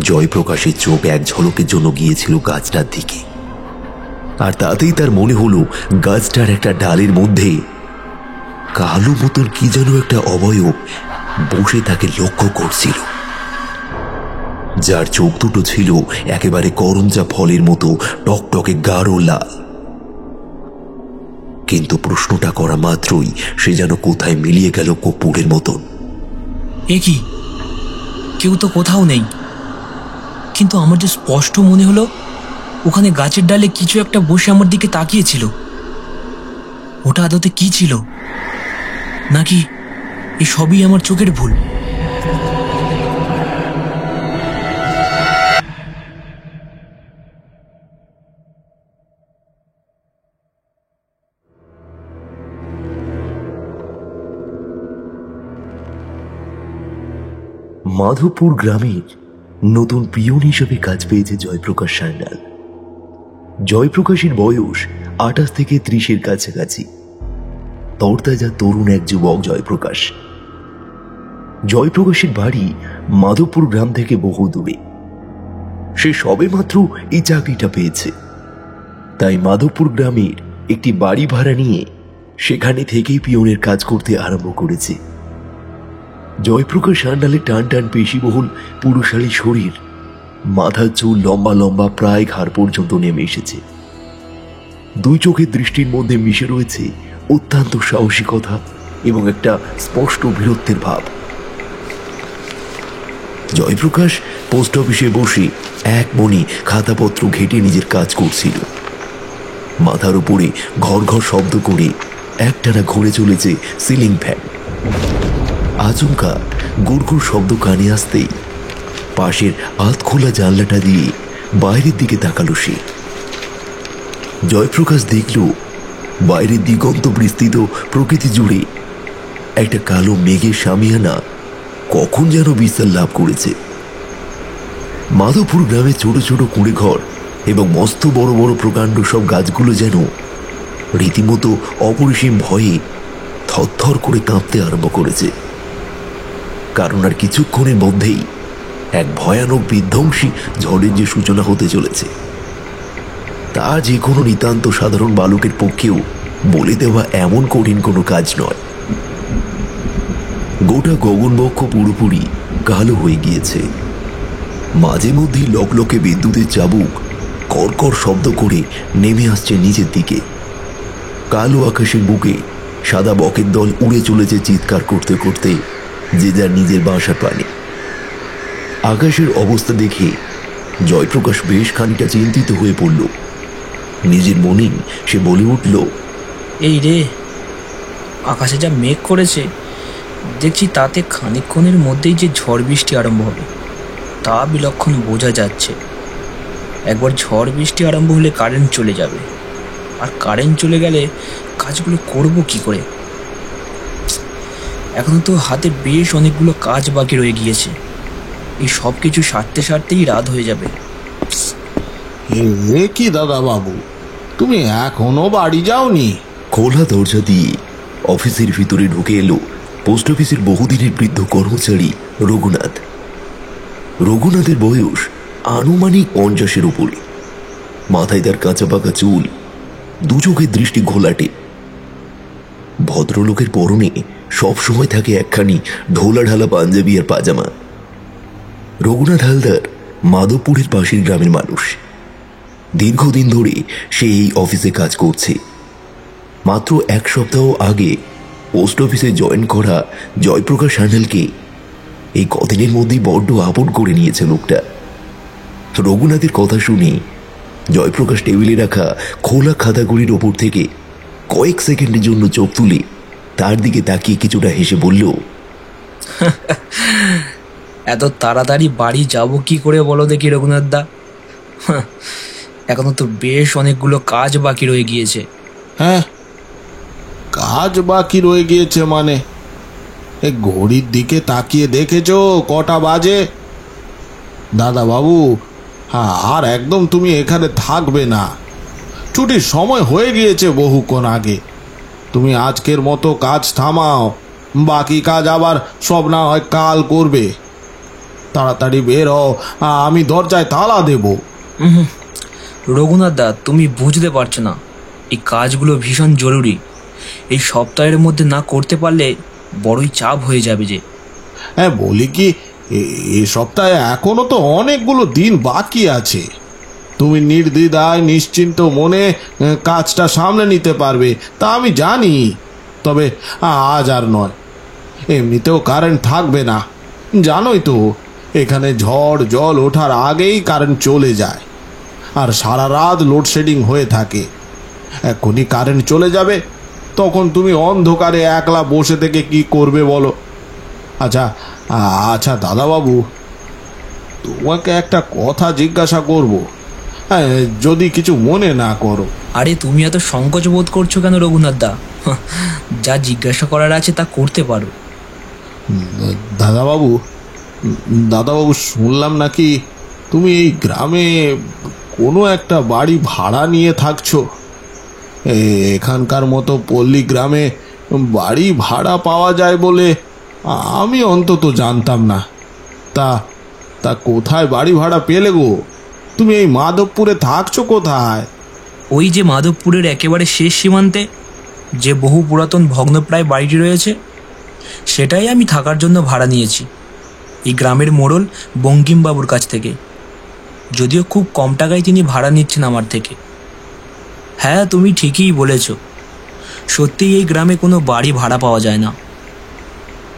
জয়প্রকাশের চোখ এক ঝলকের জন্য গিয়েছিল গাছটার দিকে, আর তাতেই তার মনে হলো গাছটার একটা ডালের মধ্যে কালো মতন কি যেন একটা অবয়ব বসে তাকে লক্ষ্য করছিল, যার চোখ দুটো ছিল একেবারে করঞ্জা ফলের মতো টকটকে গাঢ় লাল। কিন্তু প্রশ্নটা করা মাত্রই সে যেন কোথায় মিলিয়ে গেল কর্পূরের মতন। এ কি, কেউ তো কোথাও নেই, কিন্তু আমার যে স্পষ্ট মনে হলো ওখানে গাছের ডালে কিছু একটা বসে আমার দিকে তাকিয়েছিল। ওটা আদতে কি ছিল, নাকি এই সবই আমার চোখের ভুল? মাধবপুর গ্রামের নতুন পিয়ন হিসেবে কাজ পেয়েছে জয়প্রকাশ সান্যাল। জয়প্রকাশের বয়স 28 থেকে 30-এর কাছাকাছি। তরতাজা তরুণ এক যুবক জয়প্রকাশ। জয়প্রকাশের বাড়ি মাধবপুর গ্রাম থেকে বহু দূরে। সে সবেমাত্র এই চাকরিটা পেয়েছে, তাই মাধবপুর গ্রামের একটি বাড়ি ভাড়া নিয়ে সেখানে থেকেই পিয়নের কাজ করতে আরম্ভ করেছে। জয়প্রকাশ সান্যালের টান টান পেশিবহুল পুরুষালী শরীর, মাথার চুল লম্বা লম্বা প্রায় ঘাড় পর্যন্ত নেমে এসেছে। দুই চোখের দৃষ্টির মধ্যে মিশে রয়েছে অত্যন্ত সাহসিকতা এবং একটা স্পষ্ট বীরত্বের ভাব। জয়প্রকাশ পোস্ট অফিসে বসে এক মনে খাতাপত্র ঘেটে নিজের কাজ করছিল। মাথার উপরে ঘর ঘর শব্দ করে একটানা ঘুরে চলেছে সিলিং ফ্যান। আচমকা গুড়গুড় শব্দ কানে আসতেই পাশের আধখোলা জানলাটা দিয়ে বাইরের দিকে তাকালো সে। জয়প্রকাশ দেখল বাইরের দিগন্ত বিস্তৃত প্রকৃতি জুড়ে একটা কালো মেঘের সামিয়ানা কখন যেন বিস্তার লাভ করেছে। মাধবপুর গ্রামে ছোট ছোট কুঁড়ে ঘর এবং মস্ত বড় বড় প্রকাণ্ড সব গাছগুলো যেন রীতিমতো অপরিসীম ভয়ে থরথর করে কাঁপতে আরম্ভ করেছে, কারণ আর কিছুক্ষণের মধ্যেই এক ভয়ানক বিধ্বংসী ঝড়ের যে সূচনা হতে চলেছে তা যে কোনো নিতান্ত সাধারণ বালকের পক্ষেও বলে দেওয়া এমন কঠিন কোনো কাজ নয়। গোটা গগনবক্ষ পুরোপুরি কালো হয়ে গিয়েছে। মাঝে মধ্যেই লকলকে বিদ্যুতের চাবুক কড়কড় শব্দ করে নেমে আসছে নিচের দিকে। কালো আকাশের বুকে সাদা বকের দল উড়ে চলেছে চিৎকার করতে করতে যে যার নিজের বাসার প্রাণে। আকাশের অবস্থা দেখে জয়প্রকাশ বেশ খানিকটা চিন্তিত হয়ে পড়ল। নিজের মনেই সে বলে উঠল, এই রে, আকাশে যা মেঘ করেছে দেখছি, তাতে খানিকক্ষণের মধ্যেই যে ঝড় বৃষ্টি আরম্ভ হবে তা বিলক্ষণ বোঝা যাচ্ছে। একবার ঝড় বৃষ্টি আরম্ভ হলে কারেন্ট চলে যাবে, আর কারেন্ট চলে গেলে কাজগুলো করব কি করে? এখন তো হাতে বেশ অনেকগুলো কাজ বাকি রয়ে গিয়েছে, এই সব কিছু সারতে সারতেই রাত হয়ে যাবে। এ কি দাদা বাবু, তুমি এখনো বাড়ি যাওনি? খোলা দরজা দিয়ে অফিসের ভিতরে ঢুকে এলো পোস্ট অফিসের বহুদিনের বৃদ্ধ কর্মচারী রঘুনাথ। রঘুনাথের বয়স আনুমানিক 50-এর উপরে। মাথায় তার কাঁচা পাকা চুল, দু চোখের দৃষ্টি ঘোলাটে। ভদ্রলোকের পরনে সবসময় থাকে একখানি ঢোলা ঢালা পাঞ্জাবি আর পাজামা। রঘুনাথ হালদার মাধবপুরের পাশের গ্রামের মানুষ। দীর্ঘদিন ধরে সে এই অফিসে কাজ করছে। মাত্র 1 সপ্তাহ আগে পোস্ট অফিসে জয়েন করা জয়প্রকাশ সান্যালকে এই কদিনের মধ্যেই বড্ড আপন করে নিয়েছে লোকটা। রঘুনাথের কথা শুনে জয়প্রকাশ টেবিলে রাখা খোলা খাতাগুলির ওপর থেকে কয়েক সেকেন্ডের জন্য চোখ তুলে তার দিকে তাকিয়ে কিছুটা হেসে বলল, এত তাড়াতাড়ি বাড়ি যাব কি করে বলো দেখি রঘুনাথ দা? এখনো তো বেশ অনেকগুলো কাজ বাকি রয়ে গিয়েছে। হ্যাঁ, কাজ বাকি রয়ে গিয়েছে মানে? এই ঘড়ির দিকে তাকিয়ে দেখেছো কটা বাজে? দাদা বাবু, হ্যাঁ, আর একদম তুমি এখানে থাকবে না। ছুটির সময় হয়ে গিয়েছে বহুক্ষণ আগে। তুমি আজকের মতো কাজ থামাও, বাকি কাজ আবার সব না হয় কাল করবে। তাড়াতাড়ি বের হও, আমি দরজায় তালা দেব। রঘুনাথ দা, তুমি বুঝতে পারছো না, এই কাজগুলো ভীষণ জরুরি। এই সপ্তাহের মধ্যে না করতে পারলে বড়ই চাপ হয়ে যাবে যে। হ্যাঁ, বলি কি, এ সপ্তাহে এখনো তো অনেকগুলো দিন বাকি আছে। তুমি নির্দ্বিধায় নিশ্চিন্ত মনে কাজটা সামলে নিতে পারবে, তা আমি জানি। তবে আজ আর নয়, এমনিতেও কারেন্ট থাকবে না। জানোই তো, এখানে ঝড় জল ওঠার আগেই কারেন্ট চলে যায়, আর সারা রাত লোডশেডিং হয়ে থাকে। এখনই কারেন্ট চলে যাবে, তখন তুমি অন্ধকারে একলা বসে থেকে কি করবে বলো? আচ্ছা আচ্ছা দাদাবাবু, তোমাকে একটা কথা জিজ্ঞাসা করব, যদি কিছু মনে না করো। আরে তুমি এত সংকোচ বোধ করছো কেন রঘুনাথ দা? যা জিজ্ঞাসা করার আছে তা করতে পারো। দাদাবাবু, দাদাবাবু, শুনলাম নাকি তুমি এই গ্রামে কোনো একটা বাড়ি ভাড়া নিয়ে থাকছো। এখানকার মতো পল্লী গ্রামে বাড়ি ভাড়া পাওয়া যায় বলে আমি অন্তত জানতাম না। তা তা কোথায় বাড়ি ভাড়া পেলে গো? তুমি এই মাধবপুরে থাকছো কোথায়? ওই যে মাধবপুরের একেবারে শেষ সীমান্তে যে বহু পুরাতন ভগ্নপ্রায় বাড়িটি রয়েছে, সেটাই আমি থাকার জন্য ভাড়া নিয়েছি এই গ্রামের মোড়ল বঙ্কিমবাবুর কাছ থেকে। যদিও খুব কম টাকায় তিনি ভাড়া নিচ্ছেন আমার থেকে। হ্যাঁ, তুমি ঠিকই বলেছ, সত্যিই এই গ্রামে কোনো বাড়ি ভাড়া পাওয়া যায় না।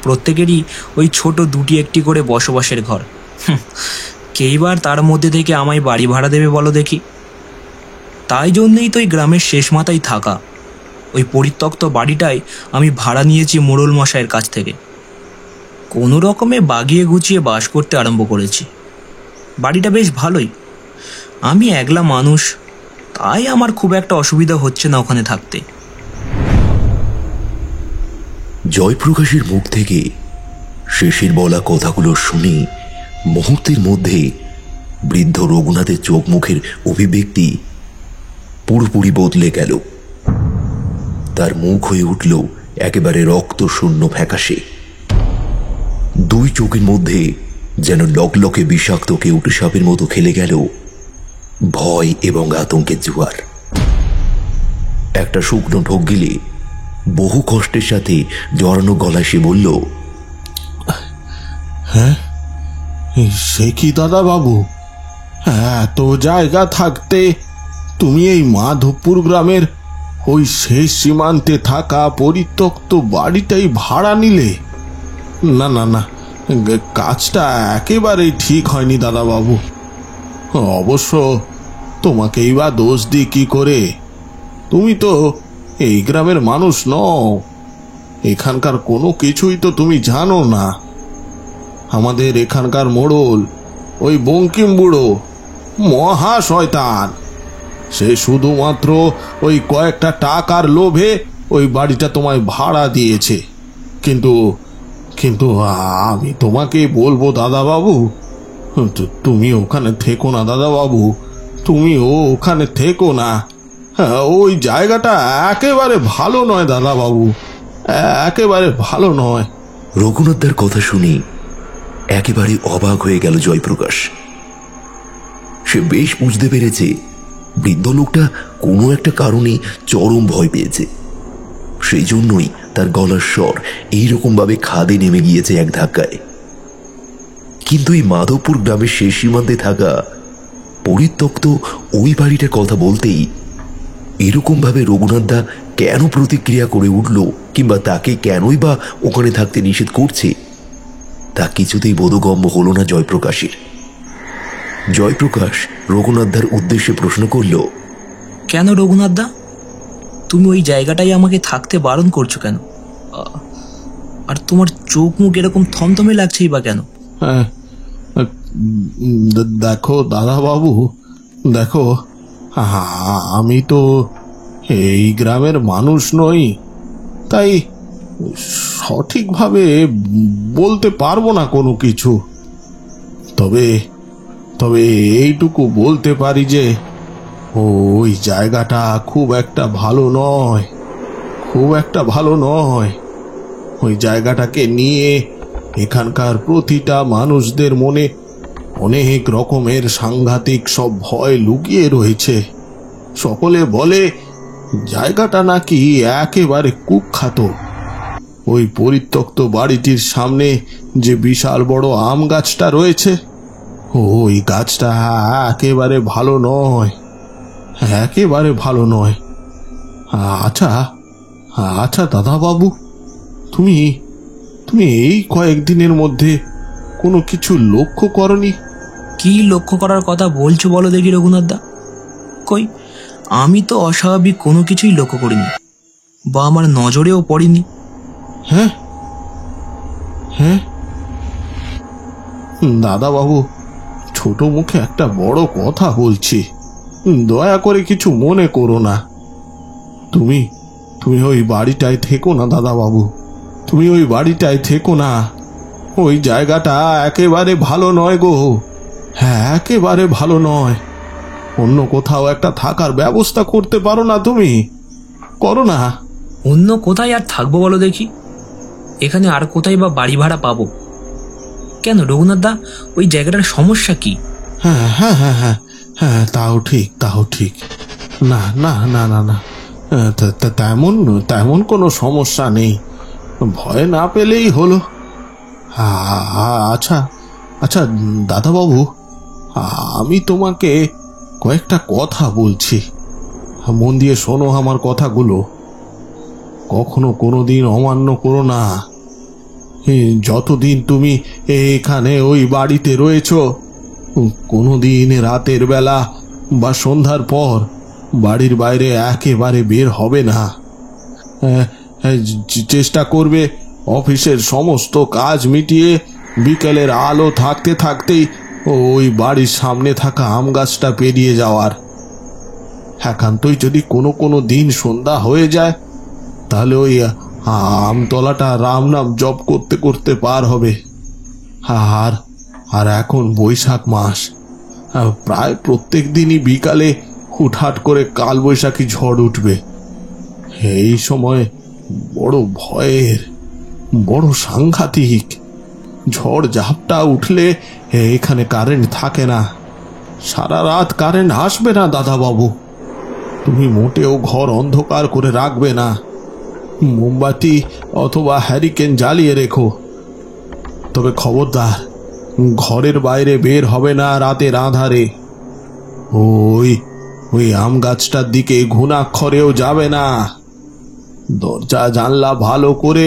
প্রত্যেকেরই ওই ছোট দুটি একটি করে বসবাসের ঘর। কেইবার তার মধ্যে থেকে আমায় বাড়ি ভাড়া দেবে বলো দেখি? তাই জন্যেই তো এই গ্রামের শেষ মাথায় থাকা ওই পরিত্যক্ত বাড়িটাই আমি ভাড়া নিয়েছি মোড়ল মশাইয়ের কাছ থেকে। কোনো রকমে বাগিয়ে গুছিয়ে বাস করতে আরম্ভ করেছি। বাড়িটা বেশ ভালোই। আমি একলা মানুষ, তাই আমার খুব একটা অসুবিধা হচ্ছে না ওখানে থাকতে। জয়প্রকাশের মুখ থেকে শেষের বলা কথাগুলো শুনে মুহূর্তের মধ্যে বৃদ্ধ রঘুনাথের চোখ মুখের অভিব্যক্তি পুরোপুরি বদলে গেল। তার মুখ হয়ে উঠল একেবারে রক্ত শূন্য ফ্যাকাশে। দুই চোখের মধ্যে যেন লকলকে বিষাক্ত কেউটে সাপের মতো খেলে গেল ভয় এবং আতঙ্কের জোয়ার। একটা শুকনো ঢোক গিলে বহু কষ্টের সাথে জড়ানো গলায় সে বলল, হ্যাঁ, সে কি দাদাবাবু, এত জায়গা থাকতে তুমি এই মাধবপুর গ্রামের ওই শেষ সীমান্তে থাকা পরিত্যক্ত বাড়িটাই ভাড়া নিলে? না না না, কাজটা একেবারেই ঠিক হয়নি দাদাবাবু। অবশ্য তোমাকেই বা দোষ দিই কি করে? তুমি তো এই গ্রামের মানুষ নও, এখানকার কোনো কিছুই তো তুমি জানো না। আমাদের এখানকার মোড়ল ওই বঙ্কিম বুড়ো মহা শয়তান। সে শুধুমাত্র ওই কয়েকটা টাকার লোভে ওই বাড়িটা তোমায় ভাড়া দিয়েছে। কিন্তু কিন্তু আমি তোমাকে বলবো দাদাবাবু, তুমি ওখানে থেকো না দাদাবাবু, তুমিও ওখানে থেকো না। ওই জায়গাটা একেবারে ভালো নয় দাদাবাবু, একেবারে ভালো নয়। রঘুনাথদার কথা শুনে একেবারে অবাক হয়ে গেল জয়প্রকাশ। সে বেশ বুঝতে পেরেছে বৃদ্ধ লোকটা কোনো একটা কারণে চরম ভয় পেয়েছে। সেই জন্যই তার গলার স্বর এইরকম ভাবে খাদে নেমে গিয়েছে এক ধাক্কায়। কিন্তু এই মাধবপুর গ্রামের শেষ সীমান্তে থাকা পরিত্যক্ত ওই বাড়িটার কথা বলতেই এরকম ভাবে রঘুনাথদা কেন প্রতিক্রিয়া করে উঠল, কিংবা তাকে কেনই বা ওখানে থাকতে নিষেধ করছে, তা কিছুতেই বোধগম্য হল না জয়প্রকাশের। জয়প্রকাশ রঘুনাথদার উদ্দেশ্যে প্রশ্ন করল, কেন রঘুনাথদা, তুমি ওই জায়গাটাই আমাকে থাকতে বারণ করছো কেন? আর তোমার চোখ মুখ এরকম থমথমে লাগছেই বা কেন? দেখো দাদাবাবু, দেখো, আমি তো এই গ্রামের মানুষ নই, তাই সঠিকভাবে বলতে পারবো না কোনো কিছু। তবে তবে এইটুকু বলতে পারি যে ওই জায়গাটা খুব একটা ভালো নয়, খুব একটা ভালো নয়। ওই জায়গাটাকে নিয়ে এখানকার প্রতিটা মানুষদের মনে অনেক রকমের সাংঘাতিক সব ভয় লুকিয়ে রয়েছে। সকলে বলে জায়গাটা নাকি একেবারে কুখ্যাত। ওই পরিত্যক্ত বাড়িটির সামনে যে বিশাল বড় আম গাছটা রয়েছে, ওই গাছটা একেবারে ভালো নয়, একেবারে ভালো নয়। আচ্ছা আচ্ছা দাদা বাবু, তুমি তুমি এই কয়েকদিনের মধ্যে কোনো কিছু লক্ষ্য করনি? কি লক্ষ্য করার কথা বলছো বলো দেখি রঘুনাথ দা। কই, আমি তো অস্বাভাবিক কোনো কিছুই লক্ষ্য করিনি, বা আমার নজরেও পড়েনি। হ্যাঁ হ্যাঁ দাদা বাবু, ছোট মুখে একটা বড় কথা বলছি, দয়া করে কিছু মনে করো না। তুমি তুমি ওই বাড়িটায় থেকো না দাদা বাবু, তুমি ওই বাড়িটায় থেকো না। ওই জায়গাটা একেবারে ভালো নয় গো, হ্যাঁ একেবারে ভালো নয়। অন্য কোথাও একটা থাকার ব্যবস্থা করতে পারো না? তুমি করো না। অন্য কোথায় আর থাকবো বলো দেখি? এখানে আর কোথায় বা বাড়ি ভাড়া পাবো? কেন রঘুনাথ দা, ওই জায়গাটার সমস্যা কি? হ্যাঁ হ্যাঁ হ্যাঁ হ্যাঁ হ্যাঁ, তাও ঠিক, তাও ঠিক। না না না না না, তেমন তেমন কোনো সমস্যা নেই, ভয় না পেলেই হলো। আচ্ছা আচ্ছা দাদাবাবু, আমি তোমাকে কয়েকটা কথা বলছি, মন দিয়ে শোনো আমার কথাগুলো। কখনো কোনোদিন অমান্য করো না। যতদিন তুমি এখানে ওই বাড়িতে রয়েছো, কোনোদিন রাতের বেলা বা সন্ধ্যার পর বাড়ির বাইরে একেবারে বের হবে না। চেষ্টা করবে অফিসের সমস্ত কাজ মিটিয়ে বিকেলের আলো থাকতে থাকতেই ওই বাড়ির সামনে থাকা আম গাছটা পেরিয়ে যাওয়ার। একান্তই যদি কোনো দিন সন্ধ্যা হয়ে যায়, তাহলে ওই আমতলাটা রাম নাম জপ করতে করতে পার হবে। আর আর এখন বৈশাখ মাস, প্রায় প্রত্যেক দিনই বিকালে হুটহাট করে কালবৈশাখী ঝড় উঠবে। এই সময় বড় ভয়ের, বড় সাংঘাতিক। ঝড় ঝাপটা উঠলে এখানে কারেন্ট থাকে না, সারা রাত কারেন্ট আসবে না দাদা বাবু। তুমি মোটেও ঘর অন্ধকার করে রাখবে না, মোমবাতি অথবা হ্যারিকেন জ্বালিয়ে রেখো। তবে খবরদার, ঘরের বাইরে বের হবে না রাতের আঁধারে। ওই ওই আম গাছটার দিকে ঘুণাক্ষরেও যাবে না। দরজা জানলা ভালো করে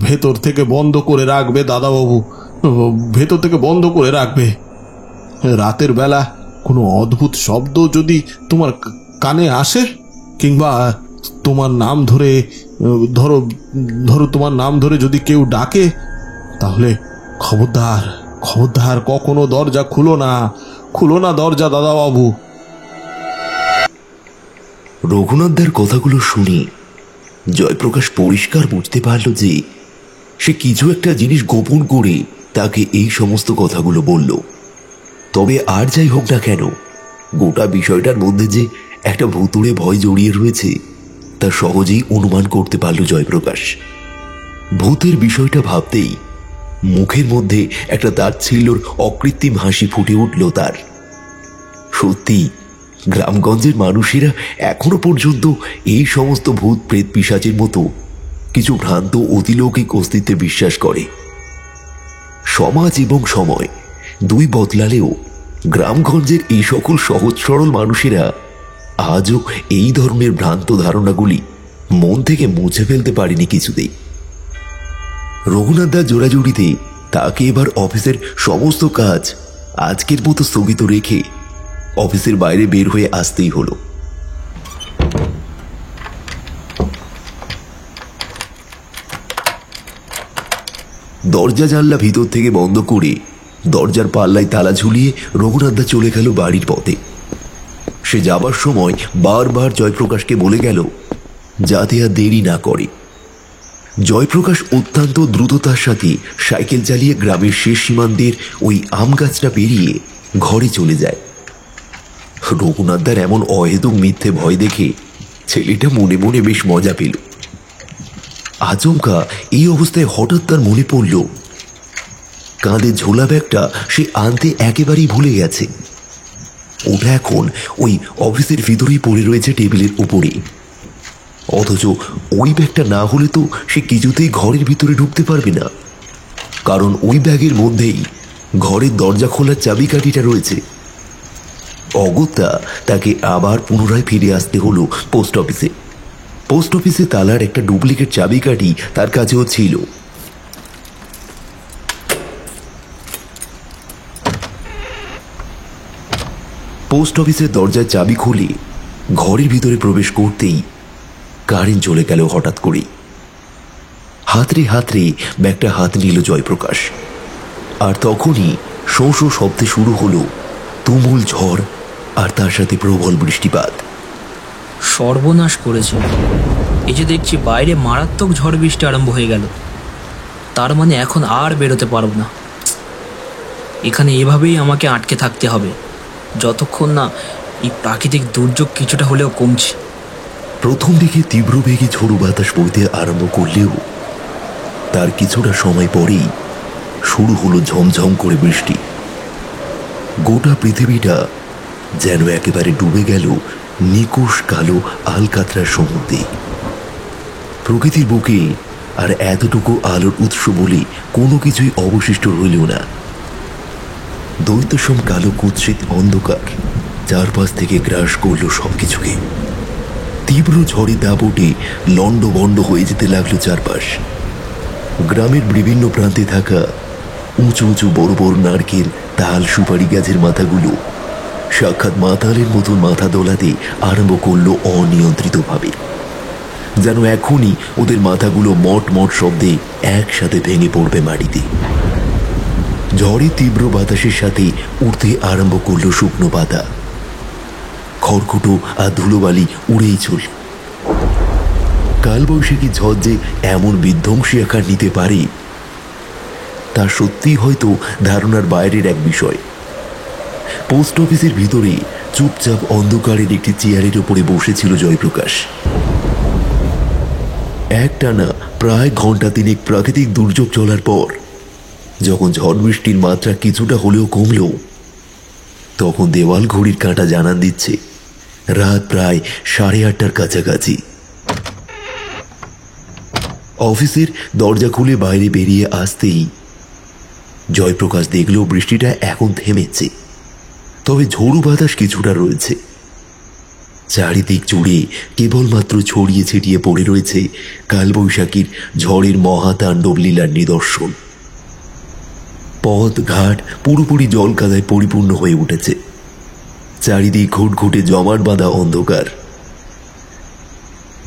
ভেতর থেকে বন্ধ করে রাখবে দাদাবাবু, ভেতর থেকে বন্ধ করে রাখবে। রাতের বেলা কোনো অদ্ভুত শব্দ যদি তোমার কানে আসে, কিংবা তোমার নাম ধরে ধরো ধরো তোমার নাম ধরে যদি কেউ ডাকে, তাহলে খবরদার, খবরদার কখনো দরজা খুলো না, খুলো না দরজা দাদাবাবু। রঘুনাথদার কথাগুলো শুনে জয়প্রকাশ পরিষ্কার বুঝতে পারল যে সে কিছু একটা জিনিস গোপন করে তাকে এই সমস্ত কথাগুলো বলল। তবে আর যাই হোক না কেন, গোটা বিষয়টার মধ্যে যে একটা ভুতুড়ে ভয় জড়িয়ে রয়েছে তা সহজেই অনুমান করতে পারল জয়প্রকাশ। ভূতের বিষয়টা ভাবতেই মুখের মধ্যে একটা তাচ্ছিল্যর অকৃত্রিম হাসি ফুটে উঠল তার। সত্যি গ্রামগঞ্জের মানুষেরা এখনো পর্যন্ত এই সমস্ত ভূত প্রেত পিশাচের মতো কিছু ভ্রান্ত অতিলৌকিক অস্তিত্বে বিশ্বাস করে। সমাজ এবং সময় দুই বদলালেও গ্রামগঞ্জের এই সকল সহজ সরল মানুষেরা আজও এই ধরনের ভ্রান্ত ধারণাগুলি মন থেকে মুছে ফেলতে পারেনি কিছুতেই। রঘুনাথদার জোড়াজুড়িতে তাকে এবার অফিসের সমস্ত কাজ আজকের মতো স্থগিত রেখে অফিসের বাইরে বের হয়ে আসতেই হলো। দরজা জানলা ভিতর থেকে বন্ধ করে দরজার পাল্লায় তালা ঝুলিয়ে রঘুনাথদা চলে গেল বাড়ির পথে। সে যাবার সময় বারবার জয়প্রকাশকে বলে গেল যাতে আর দেরি না করে। জয়প্রকাশ অত্যন্ত দ্রুততার সাথে সাইকেল চালিয়ে গ্রামের শেষ সীমান্তের ওই আম গাছটা পেরিয়ে ঘরে চলে যায়। রঘুনাথদার এমন অহেতুক মিথ্যে ভয় দেখে ছেলেটা মনে মনে বেশ মজা পেল। আচমকা এই অবস্থায় হঠাৎ তার মনে পড়ল কাঁধে ঝোলা ব্যাগটা সে আনতে একেবারেই ভুলে গেছে। ওটা এখন ওই অফিসের ভিতরেই পড়ে রয়েছে টেবিলের উপরে। অথচ ওই ব্যাগটা না হলে তো সে কিছুতেই ঘরের ভিতরে ঢুকতে পারবে না, কারণ ওই ব্যাগের মধ্যেই ঘরের দরজা খোলার চাবিকাঠিটা রয়েছে। অগত্যা তাকে আবার পুনরায় ফিরে আসতে হলো পোস্ট অফিসে। পোস্ট অফিসে তালার একটা ডুপ্লিকেট চাবিকাঠি তার কাছেও ছিল। পোস্ট অফিসের দরজার চাবি খুলে ঘরের ভিতরে প্রবেশ করতেই কারেন্ট চলে গেল হঠাৎ করেই। হাতড়ে হাতড়ে ব্যাগটা হাত নিল জয়প্রকাশ। আর তখনই শোঁ শোঁ শব্দে শুরু হলো তুমুল ঝড়, আর তার সাথে প্রবল বৃষ্টিপাত। সর্বনাশ করেছে। এই যে দেখছি বাইরে মারাত্মক ঝড় বৃষ্টি আরম্ভ হয়ে গেল। তার মানে এখন আর বেরোতে পারবো না। এখানে এভাবেই আমাকে আটকে থাকতে হবে যতক্ষণ না এই প্রাকৃতিক দুর্যোগ কিছুটা হলেও কমছে। প্রথম দিকে তীব্র বেগে ঝোড়ো বাতাস বইতে আরম্ভ করলেও তার কিছুটা সময় পরেই শুরু হলো ঝমঝম করে বৃষ্টি। গোটা পৃথিবীটা যেন একেবারে ডুবে গেল নিকুশ কালো আলকাতরার সমুদ্রে। প্রকৃতির বুকে আর এতটুকু আলোর উৎস বলে কোনো কিছুই অবশিষ্ট রইল না। দৈত্যসম কালো কুৎসিত অন্ধকার চারপাশ থেকে গ্রাস করল সবকিছুকে। তীব্র ঝড়ে দাপটে লণ্ডভণ্ড হয়ে যেতে লাগলো চারপাশ। গ্রামের বিভিন্ন প্রান্তে থাকা উঁচু উঁচু বড় বড় নারকেল, তাল, সুপারি গাছের মাথাগুলো সাক্ষাৎ মাতালের মতন মাথা দোলাতে আরম্ভ করলো অনিয়ন্ত্রিতভাবে, যেন এখনই ওদের মাথাগুলো মট মট শব্দে একসাথে ভেঙে পড়বে মাটিতে। ঝড়ে তীব্র বাতাসের সাথে উঠতে আরম্ভ করলো শুকনো পাতা। খড়কুটো আর ধুলোবালি উড়েই চলল। কালবৈশাখী ঝড় যে এমন বিধ্বংসী আকার নিতে পারে তা সত্যিই হয়তো ধারণার বাইরের এক বিষয়। পোস্ট অফিসের ভিতরে চুপচাপ অন্ধকারের একটি চেয়ারের উপরে বসেছিল জয়প্রকাশ। একটানা প্রায় ঘন্টা তিনেক প্রাকৃতিক দুর্যোগ চলার পর যখন ঝড় বৃষ্টির মাত্রা কিছুটা হলেও কমল, তখন দেওয়াল ঘড়ির কাঁটা জানান দিচ্ছে রাত প্রায় 8:30টার কাছাকাছি। অফিসের দরজা খুলে বাইরে বেরিয়ে আসতেই জয়প্রকাশ দেখল বৃষ্টিটা এখন থেমেছে, তবে ঝোড়ো বাতাস কিছুটা রয়েছে। চারিদিক জুড়ে কেবলমাত্র ছড়িয়ে ছিটিয়ে পড়ে রয়েছে কালবৈশাখীর ঝড়ের মহাতাণ্ডব লীলার নিদর্শন। পথ ঘাট পুরোপুরি জল কাদায় পরিপূর্ণ হয়ে উঠেছে। চারিদিক ঘুটঘুটে জমাট বাঁধা অন্ধকার।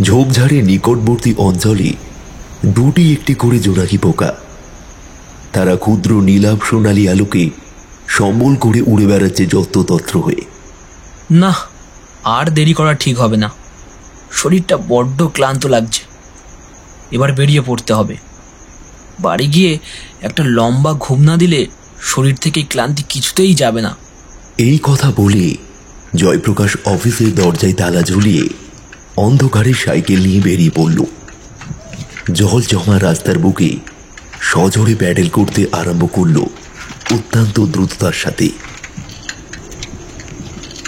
ঝোপঝাড়ের নিকটবর্তী অঞ্চলে দুটি একটি করে জোনাকি পোকা, তারা ক্ষুদ্র নীলাভ সোনালী আলোকে সম্বল করে উড়ে বেড়াচ্ছে যত্রতত্র হয়ে। না, আর দেরি করা ঠিক হবে না। শরীরটা বড্ড ক্লান্ত লাগছে। এবার বেরিয়ে পড়তে হবে। বাড়ি গিয়ে একটা লম্বা ঘুম না দিলে শরীর থেকে ক্লান্তি কিছুতেই যাবে না। এই কথা বলে জয়প্রকাশ অফিসের দরজায় তালা ঝুলিয়ে অন্ধকারে সাইকেল নিয়ে বেরিয়ে পড়ল। জল জমা রাস্তার বুকে সজোরে প্যাডেল করতে আরম্ভ করল অত্যন্ত দ্রুততার সাথে।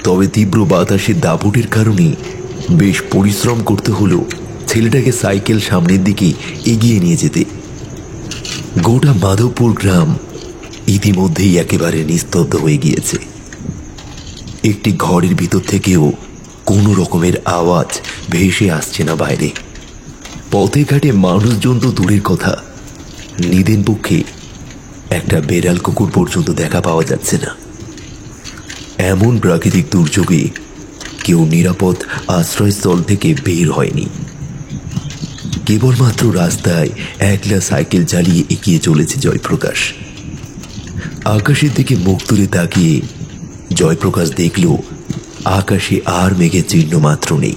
তবে তীব্র বাতাসের দাপটের কারণে বেশ পরিশ্রম করতে হলো ছেলেটাকে সাইকেল সামনের দিকে এগিয়ে নিয়ে যেতে। গোটা মাধবপুর গ্রাম ইতিমধ্যেই একেবারে নিস্তব্ধ হয়ে গিয়েছে। একটি ঘরের ভিতর থেকেও কোনো রকমের আওয়াজ ভেসে আসছে না বাইরে। পথে ঘাটে মানুষজন তো দূরের কথা, নিদেন পক্ষে একটা বেড়াল কুকুর পর্যন্ত দেখা পাওয়া যাচ্ছে না। এমন প্রাকৃতিক দুর্যোগে কেউ নিরাপদ আশ্রয়স্থল থেকে বের হয়নি। কেবলমাত্র রাস্তায় একলা সাইকেল চালিয়ে এগিয়ে চলেছে জয়প্রকাশ। আকাশের দিকে মুখ তুলে তাকিয়ে জয়প্রকাশ দেখল আকাশে আর মেঘের চিহ্ন মাত্র নেই।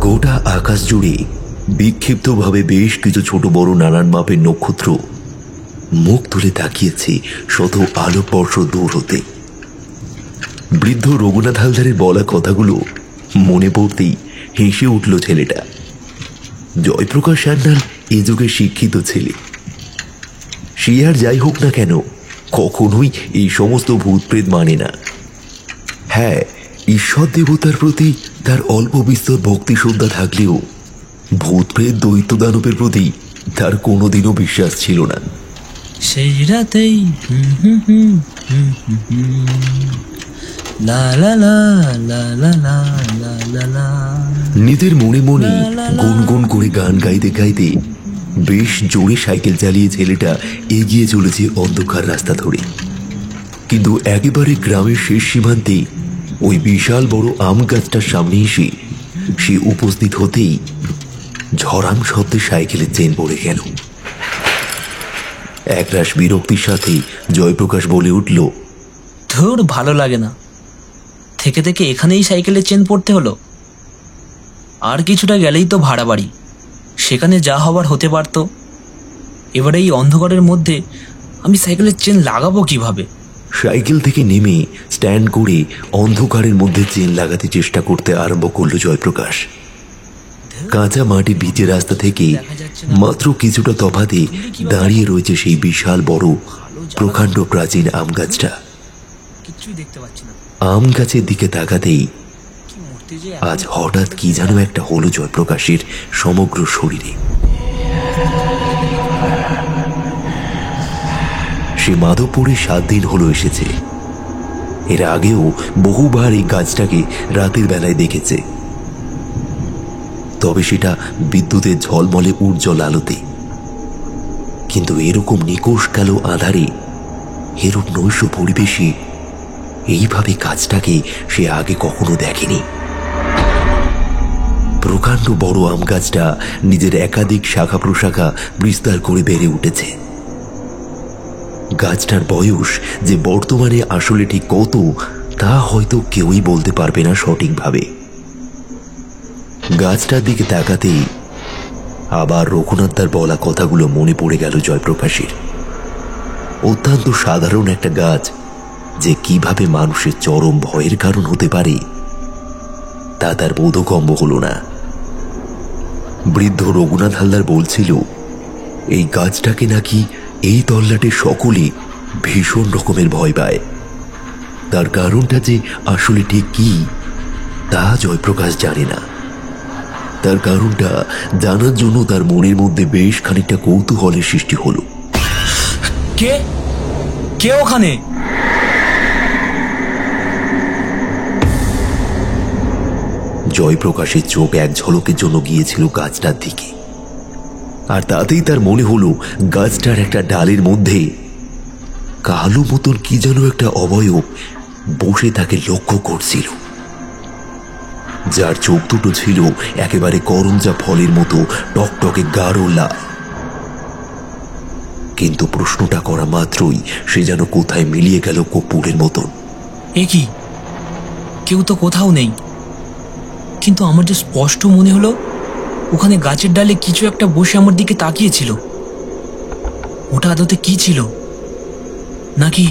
গোটা আকাশ জুড়ে বিক্ষিপ্তভাবে বেশ কিছু ছোট বড় নানান মাপের নক্ষত্র মুখ তুলে তাকিয়েছে শত আলোকবর্ষ দূর হতে। বৃদ্ধ রঘুনাথ হালদারের বলা কথাগুলো মনে পড়তেই হেসে উঠল ছেলেটা। জয়প্রকাশ সান্যাল এ যুগে শিক্ষিত ছেলে। সে আর যাই হোক না কেন, কখনোই এই সমস্ত ভূতপ্রেত মানে না। হ্যাঁ, ঈশ্বর দেবতার প্রতি তার অল্প বিস্তর ভক্তি শ্রদ্ধা থাকলেও ভূতপ্রেত দৈত্য দানবের প্রতি তার কোনোদিনও বিশ্বাস ছিল না। সেই রাতেই লা লা লা লা লা লা লা লা লা। নিজের মনে মনে গুনগুন করে গান গাইতে গাইতে বেশ জোরে সাইকেল চালিয়ে ছেলেটা এগিয়ে চলেছে অন্ধকার রাস্তা ধরে। কিন্তু একেবারে গ্রামের শেষ সীমান্তে ওই বিশাল বড় আম গাছটার সামনে এসে সে উপস্থিত হতেই ঝড়াম শব্দে সাইকেলের চেন পড়ে গেল। একরাশ বিরক্তির সাথে জয়প্রকাশ বলে উঠল, ধুর, ভালো লাগে না, থেকে থেকে এখানেই সাইকেলের চেন পড়তে হলো। আর কিছুটা গেলেই তো ভাড়া বাড়ি, সেখানে যা হবার হতে পারতো। এবারে এই অন্ধকারের মধ্যে আমি সাইকেলের চেন লাগাবো কিভাবে? সাইকেল থেকে নেমে স্ট্যান্ড করে অন্ধকারের মধ্যে চেন লাগাতে চেষ্টা করতে আরম্ভ করলো জয়প্রকাশ। কাঁচা মাটি ভিজে রাস্তা থেকে মাত্র কিছুটা তফাতে দাঁড়িয়ে রয়েছে সেই বিশাল বড় প্রকাণ্ড প্রাচীন আম গাছটা। কিচ্ছুই দেখতে পাচ্ছি না। আম গাছের দিকে তাকাতেই কি মূর্তি যে আজ হঠাৎ কি যেন একটা হলো জয়প্রকাশের সমগ্র শরীরে। সে মাধবপুরে 7 দিন হলো এসেছে। এর আগেও বহুবার এই গাছটাকে রাতের বেলায় দেখেছে, তবে সেটা বিদ্যুতের ঝলমলে উজ্জ্বল আলোতে। কিন্তু এরকম নিকোষ কালো আধারে, এরূপ নৈশ পরিবেশে এইভাবে গাছটাকে সে আগে কখনো দেখেনি। প্রকাণ্ড বড় আম গাছটা নিজের একাধিক শাখা প্রশাখা বিস্তার করে বেড়ে উঠেছে। গাছটার বয়স যে বর্তমানে আসলে ঠিক কত তা হয়তো কেউই বলতে পারবে না সঠিকভাবে। গাছটার দিকে তাকাতেই আবার রঘুনাথদার বলা কথাগুলো মনে পড়ে গেল জয়প্রকাশের। অত্যন্ত সাধারণ একটা গাছ যে কিভাবে মানুষের চরম ভয়ের কারণ হতে পারে তা তার বোধগম্য হল না। বৃদ্ধ রঘুনাথ হালদার বলছিল, এই গাছটাকে নাকি এই তল্লাটে সকলে ভীষণ রকমের ভয় পায়। তার কারণটা যে আসলে ঠিক কি তা জয়প্রকাশ জানে না। তার কারণটা জানার জন্য তার মনের মধ্যে বেশ খানিকটা কৌতূহলের সৃষ্টি হলো। কে কে ওখানে? জয়প্রকাশের চোখ এক ঝলকের জন্য গিয়েছিল গাছটার দিকে, আর তাতেই তার মনে হলো গাছটার একটা ডালের মধ্যে কালো মতন কি যেন একটা অবয়ব বসে তাকে লক্ষ্য করছিল, যার চোখ দুটো ছিল একেবারে করঞ্জা ফলের মতো টকটকে গাঢ় লাল। কিন্তু প্রশ্নটা করা মাত্রই সে যেন কোথায় মিলিয়ে গেল কর্পূরের মতন। এ কি, কেউ তো কোথাও নেই, কিন্তু আমার যে স্পষ্ট মনে হলো ওখানে গাছের ডালে কিছু একটা বসে আমার দিকে তাকিয়েছিল। ওটা আদতে কি ছিল, নাকি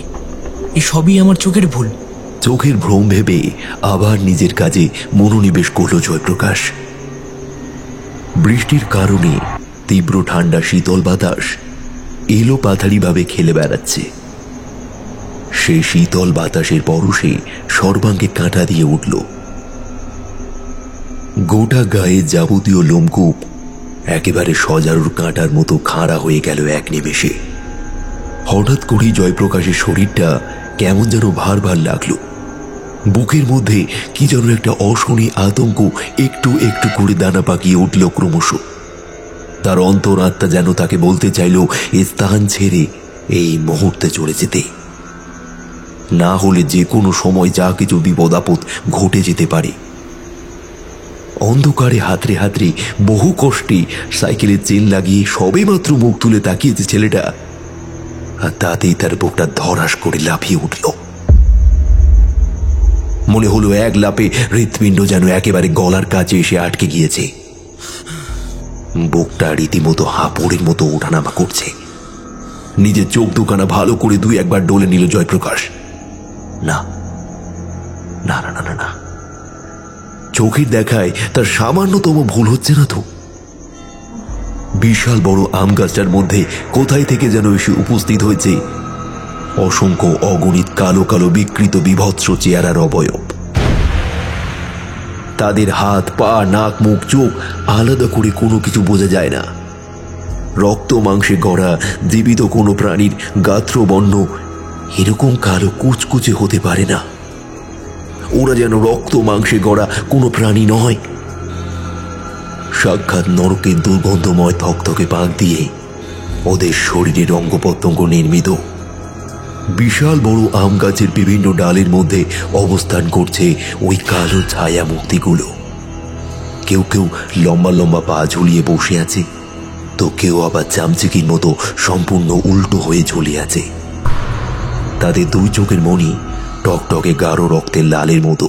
এই সবই আমার চোখের ভুল? চোখের ভ্রম ভেবে আবার নিজের কাজে মনোনিবেশ করল জয়প্রকাশ। বৃষ্টির কারণে তীব্র ঠান্ডা শীতল বাতাস এলো পাথাড়িভাবে খেলে বেড়াচ্ছে। সে শীতল বাতাসের পরশে সর্বাঙ্গে কাঁটা দিয়ে উঠল। গোটা গায়ে যাবতীয় লোমকূপ একেবারে সজারুর কাঁটার মতো খাড়া হয়ে গেল এক নিমেষে। হঠাৎ করেই জয়প্রকাশের শরীরটা কেমন যেন ভার ভার লাগলো। বুকের মধ্যে কি যেন একটা অশনি আতঙ্ক একটু একটু করে দানা পাকিয়ে উঠল ক্রমশ। তার অন্তরাত্মা যেন তাকে বলতে চাইল এ স্থান ছেড়ে এই মুহূর্তে চলে যেতে, না হলে যে কোনো সময় যা কিছু বিপদ আপদ ঘটে যেতে পারে। অন্ধকারে হাতড়ে হাতড়ে বহু কষ্টে সাইকেলের চেন লাগিয়ে সবে মাত্র মুখ তুলে তাকিয়েছে ছেলেটা, আর তাতেই তার বুকটা ধরাস করে লাফিয়ে উঠল। মনে হলো এক লাফে হৃৎপিণ্ড যেন একেবারে গলার কাছে এসে আটকে গিয়েছে। বুকটা রীতিমতো হাঁপুড়ের মতো ওঠানামা করছে। নিজের চোখ দুখানা ভালো করে 2-1 বার ডলে নিল জয়প্রকাশ। না না না না না, চোখের দেখায় তার সামান্যতম ভুল হচ্ছে না তো? বিশাল বড় আম গাছটার মধ্যে কোথায় থেকে যেন এসে উপস্থিত হয়েছে অসংখ্য অগণিত কালো কালো বিকৃত বিভৎস চেহারার অবয়ব। তাদের হাত, পা, নাক, মুখ, চোখ আলাদা করে কোনো কিছু বোঝা যায় না। রক্ত মাংসে গড়া জীবিত কোনো প্রাণীর গাত্রবর্ণ এরকম কালো কুচকুচে হতে পারে না। ওরা যেন রক্ত মাংসে গড়া কোনো প্রাণী নয়, সাক্ষাৎ নরকের দুর্গন্ধময় থকথকে পাক দিয়ে ওদের শরীরের অঙ্গ প্রত্যঙ্গ নির্মিত। বিশাল বড় আম গাছের বিভিন্ন ডালের মধ্যে অবস্থান করছে ওই কালো ছায়া মূর্তিগুলো। কেউ কেউ লম্বা লম্বা পা ঝুলিয়ে বসে আছে, তো কেউ আবার চামচিকির মতো সম্পূর্ণ উল্টো হয়ে ঝুলে আছে। তাদের দুই চোখের মণি টকটকে গাঢ় রক্তের লালের মতো।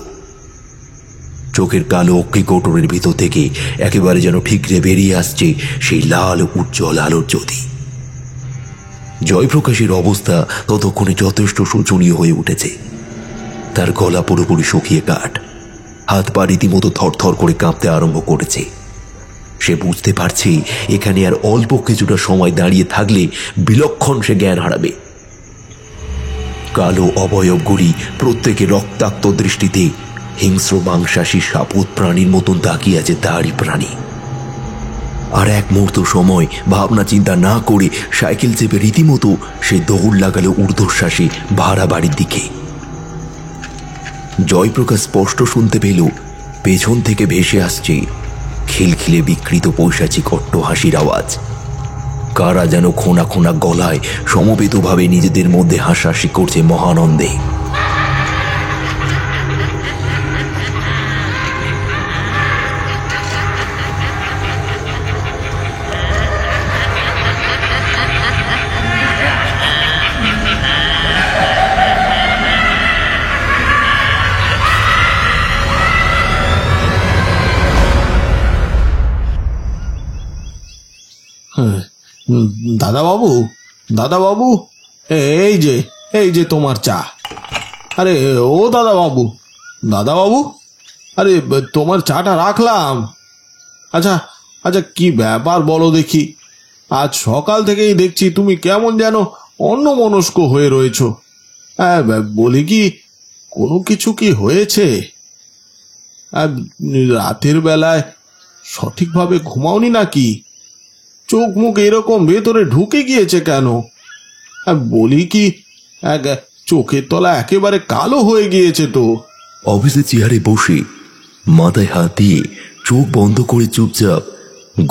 চোখের কালো অগ্নিকোটরের ভিতর থেকে একেবারে যেন ঠিকরে বেরিয়ে আসছে সেই লাল উজ্জ্বল আলোর জ্যোতি। জয়প্রকাশের অবস্থা ততক্ষণে যথেষ্ট শোচনীয় হয়ে উঠেছে। তার গলা পুরোপুরি শুকিয়ে কাঠ, হাত পা রীতিমতো থরথর করে কাঁপতে আরম্ভ করেছে। সে বুঝতে পারছে এখানে আর অল্প কিছুটা সময় দাঁড়িয়ে থাকলে বিলক্ষণ সে জ্ঞান হারাবে। কালো অবয়বগুলি প্রত্যেকে রক্তাক্ত দৃষ্টিতে হিংস্র মাংসাশী সাপুত প্রাণীর মতন তাকিয়ে আছে তারই প্রাণী। আর এক মুহূর্ত সময় ভাবনা চিন্তা না করে সাইকেল চেপে রীতিমতো সে দৌড় লাগালো ঊর্ধ্বশ্বাসে ভাড়া বাড়ির দিকে। জয়প্রকাশ স্পষ্ট শুনতে পেল পেছন থেকে ভেসে আসছে খিলখিলে বিকৃত পৈশাচিক অট্টহাসির আওয়াজ। কারা যেন খোনা খোনা গলায় সমবেতভাবে নিজেদের মধ্যে হাসাহাসি করছে মহানন্দে। দাদাবাবু, দাদাবাবু, এই যে তোমার চা। আরে ও দাদাবাবু, দাদাবাবু, আরে তোমার চাটা রাখলাম। আচ্ছা আচ্ছা, কি ব্যাপার বলো দেখি? আজ সকাল থেকেই দেখছি তুমি কেমন যেন অন্যমনস্ক হয়ে রয়েছো। হ্যাঁ, বলি কি, কোনো কিছু কি হয়েছে? রাতের বেলায় সঠিকভাবে ঘুমাওনি নাকি? চোখ মুখ এরকম ভেতরে ঢুকে গিয়েছে কেন? বলি কি, চোখের তলা একেবারে কালো হয়ে গিয়েছে তো। অফিসের চেয়ারে বসে মাথায় হাত দিয়ে চোখ বন্ধ করে চুপচাপ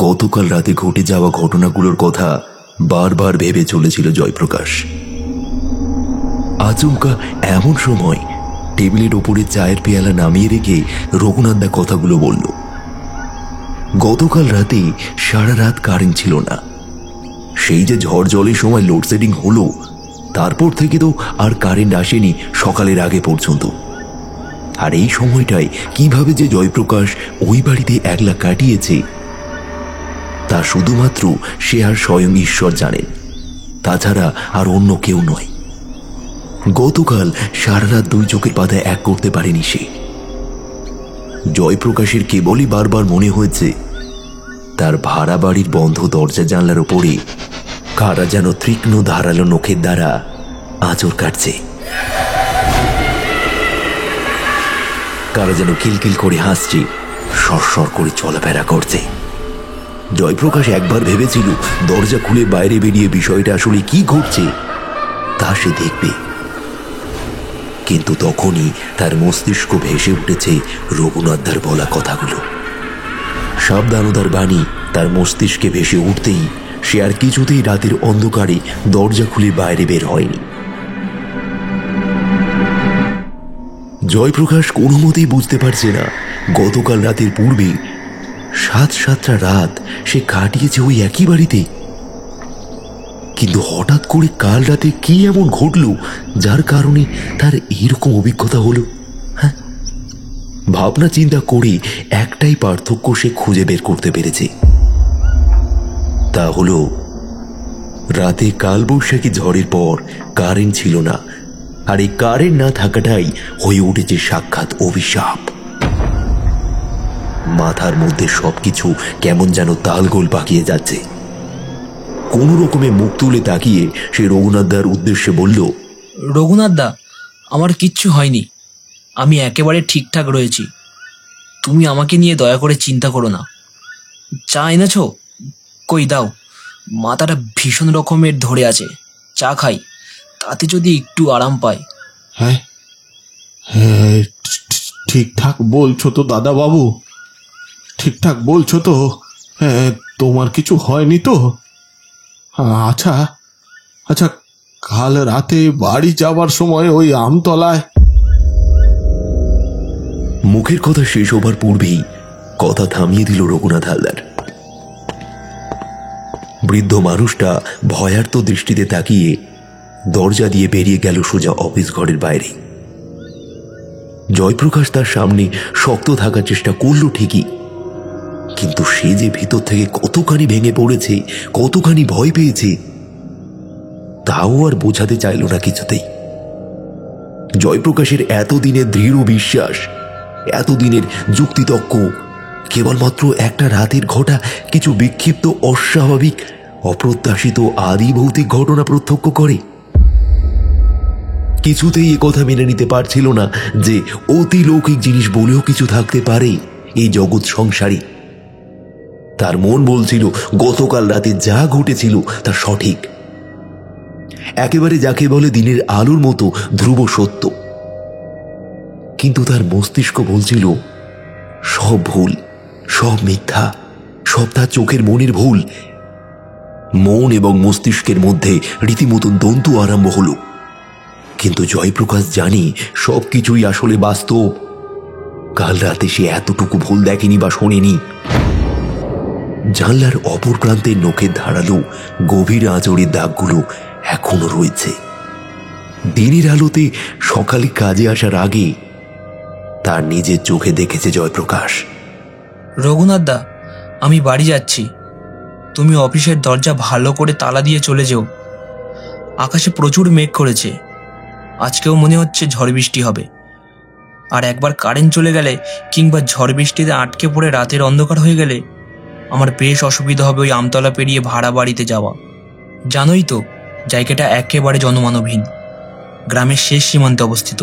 গতকাল রাতে ঘটে যাওয়া ঘটনাগুলোর কথা বারবার ভেবে চলেছিল জয়প্রকাশ। আচমকা এমন সময় টেবিলের ওপরে চায়ের পেয়ালা নামিয়ে রেখে রঘুনাথদা কথাগুলো বলল। গতকাল রাতে সারা রাত কারেন্ট ছিল না। সেই যে ঝড় জলের সময় লোডশেডিং হলো, তারপর থেকে তো আর কারেন্ট আসেনি সকালের আগে পর্যন্ত। আর এই সময়টায় কিভাবে যে জয়প্রকাশ ওই বাড়িতে একলা কাটিয়েছে তা শুধুমাত্র সে আর স্বয়ং ঈশ্বর জানেন, তাছাড়া আর অন্য কেউ নয়। গতকাল সারা রাত দুই চোখের পাতায় এক করতে পারেনি সে। জয়প্রকাশের কেবলই বারবার মনে হয়েছে তার ভাড়া বাড়ির বন্ধ দরজা জানলার ওপরে কারা যেন তীক্ষ্ণ ধারালো নখের দ্বারা আঁচড় কাটছে, কারা যেন কিলকিল করে হাসছে, সরসর করে চলাফেরা করছে। জয়প্রকাশ একবার ভেবেছিল দরজা খুলে বাইরে বেরিয়ে বিষয়টা আসলে কি ঘটছে তা সে দেখবে, কিন্তু তখনই তার মস্তিষ্ক ভেসে উঠেছে রঘুনাথদার বলা কথাগুলো। সাবধানতার বাণী তার মস্তিষ্কে ভেসে উঠতেই সে আর কিছুতেই রাতের অন্ধকারে দরজা খুলে বাইরে বের হয়নি। জয়প্রকাশ কোনো মতেই বুঝতে পারছে না গতকাল রাতের পূর্বে 7-7টা রাত সে কাটিয়েছে ওই একই বাড়িতে, কিন্তু হঠাৎ করে কাল রাতে কি এমন ঘটল যার কারণে তার এইরকম অভিজ্ঞতা হলো? হ্যাঁ, ভাবনা চিন্তা করে একটাই পার্থক্য সে খুঁজে বের করতে পেরেছে, তা হলো রাতে কালবৈশাখী ঝড়ের পর কারেন্ট ছিল না, আর এই কারেন্ট না থাকাটাই হয়ে উঠেছে সাক্ষাৎ অভিশাপ। মাথার মধ্যে সবকিছু কেমন যেন তালগোল পাকিয়ে যাচ্ছে। কোনো রকমে মুখ তুলে তাকিয়ে সে রঘুনাথদার উদ্দেশ্যে বলল, রঘুনাথদা, আমার কিচ্ছু হয়নি, আমি একেবারে ঠিকঠাক রয়েছি। তুমি আমাকে নিয়ে দয়া করে চিন্তা করো না। চা এনেছ? কই দাও, মাথাটা ভীষণ রকমের ধরে আছে, চা খাই, তাতে যদি একটু আরাম পাই। হ্যাঁ হ্যাঁ, ঠিকঠাক বলছো তো দাদা বাবু, ঠিকঠাক বলছো তো? হ্যাঁ, তোমার কিছু হয়নি তো? আচ্ছা আচ্ছা, কাল রাতে বাড়ি যাবার সময় ওই আমতলায়। মুখের কথা শেষ হবার পূর্বেই কথা থামিয়ে দিল রঘুনাথ হালদার। বৃদ্ধ মানুষটা ভয়ার্ত দৃষ্টিতে তাকিয়ে দরজা দিয়ে বেরিয়ে গেল সোজা অফিস ঘরের বাইরে। জয়প্রকাশ তার সামনে শক্ত থাকার চেষ্টা করল ঠিকই, কিন্তু সে যে ভিতর থেকে কতখানি ভেঙে পড়েছে, কতখানি ভয় পেয়েছে, তাও আর বোঝাতে চাইল না কিছুতেই। জয়প্রকাশের এতদিনের দৃঢ় বিশ্বাস, এতদিনের যুক্তিতক্ক কেবলমাত্র একটা রাতের ঘটা কিছু বিক্ষিপ্ত, অস্বাভাবিক, অপ্রত্যাশিত আদি ভৌতিক ঘটনা প্রত্যক্ষ করে। কিছুতেই এ কথা মেনে নিতে পারছিল না যে অতি লৌকিক জিনিস বলেও কিছু থাকতে পারে এই জগৎ সংসারে। তার মন বলছিল গতকাল রাতে যা ঘটেছিল তা সঠিক, একেবারে যাকে বলে দিনের আলোর মতো ধ্রুব সত্য। কিন্তু তার মস্তিষ্ক বলছিল সব ভুল, সব মিথ্যা, সব তার চোখের মনের ভুল। মন এবং মস্তিষ্কের মধ্যে রীতিমতন দ্বন্দ্ব আরম্ভ হল। কিন্তু জয়প্রকাশ জানি সবকিছুই আসলে বাস্তব। কাল রাতে সে এতটুকু ভুল দেখেনি বা শোনেনি। জানলার অপর প্রান্তের নখের ধারালো গভীর আঁচড়ের দাগগুলো এখনো রয়েছে। দিনের আলোতে সকালে কাজে আসার আগে তার নিজের চোখে দেখেছে জয়প্রকাশ। রঘুনাথদা, আমি বাড়ি যাচ্ছি, তুমি অফিসের দরজা ভালো করে তালা দিয়ে চলে যেও। আকাশে প্রচুর মেঘ করেছে, আজকেও মনে হচ্ছে ঝড় বৃষ্টি হবে। আর একবার কারেন্ট চলে গেলে কিংবা ঝড় বৃষ্টিতে আটকে পড়ে রাতের অন্ধকার হয়ে গেলে আমার বেশ অসুবিধা হবে ওই আমতলা পেরিয়ে ভাড়া বাড়িতে যাওয়া। জানোই তো, জায়গাটা একেবারে জনমানবহীন, গ্রামের শেষ সীমান্তে অবস্থিত।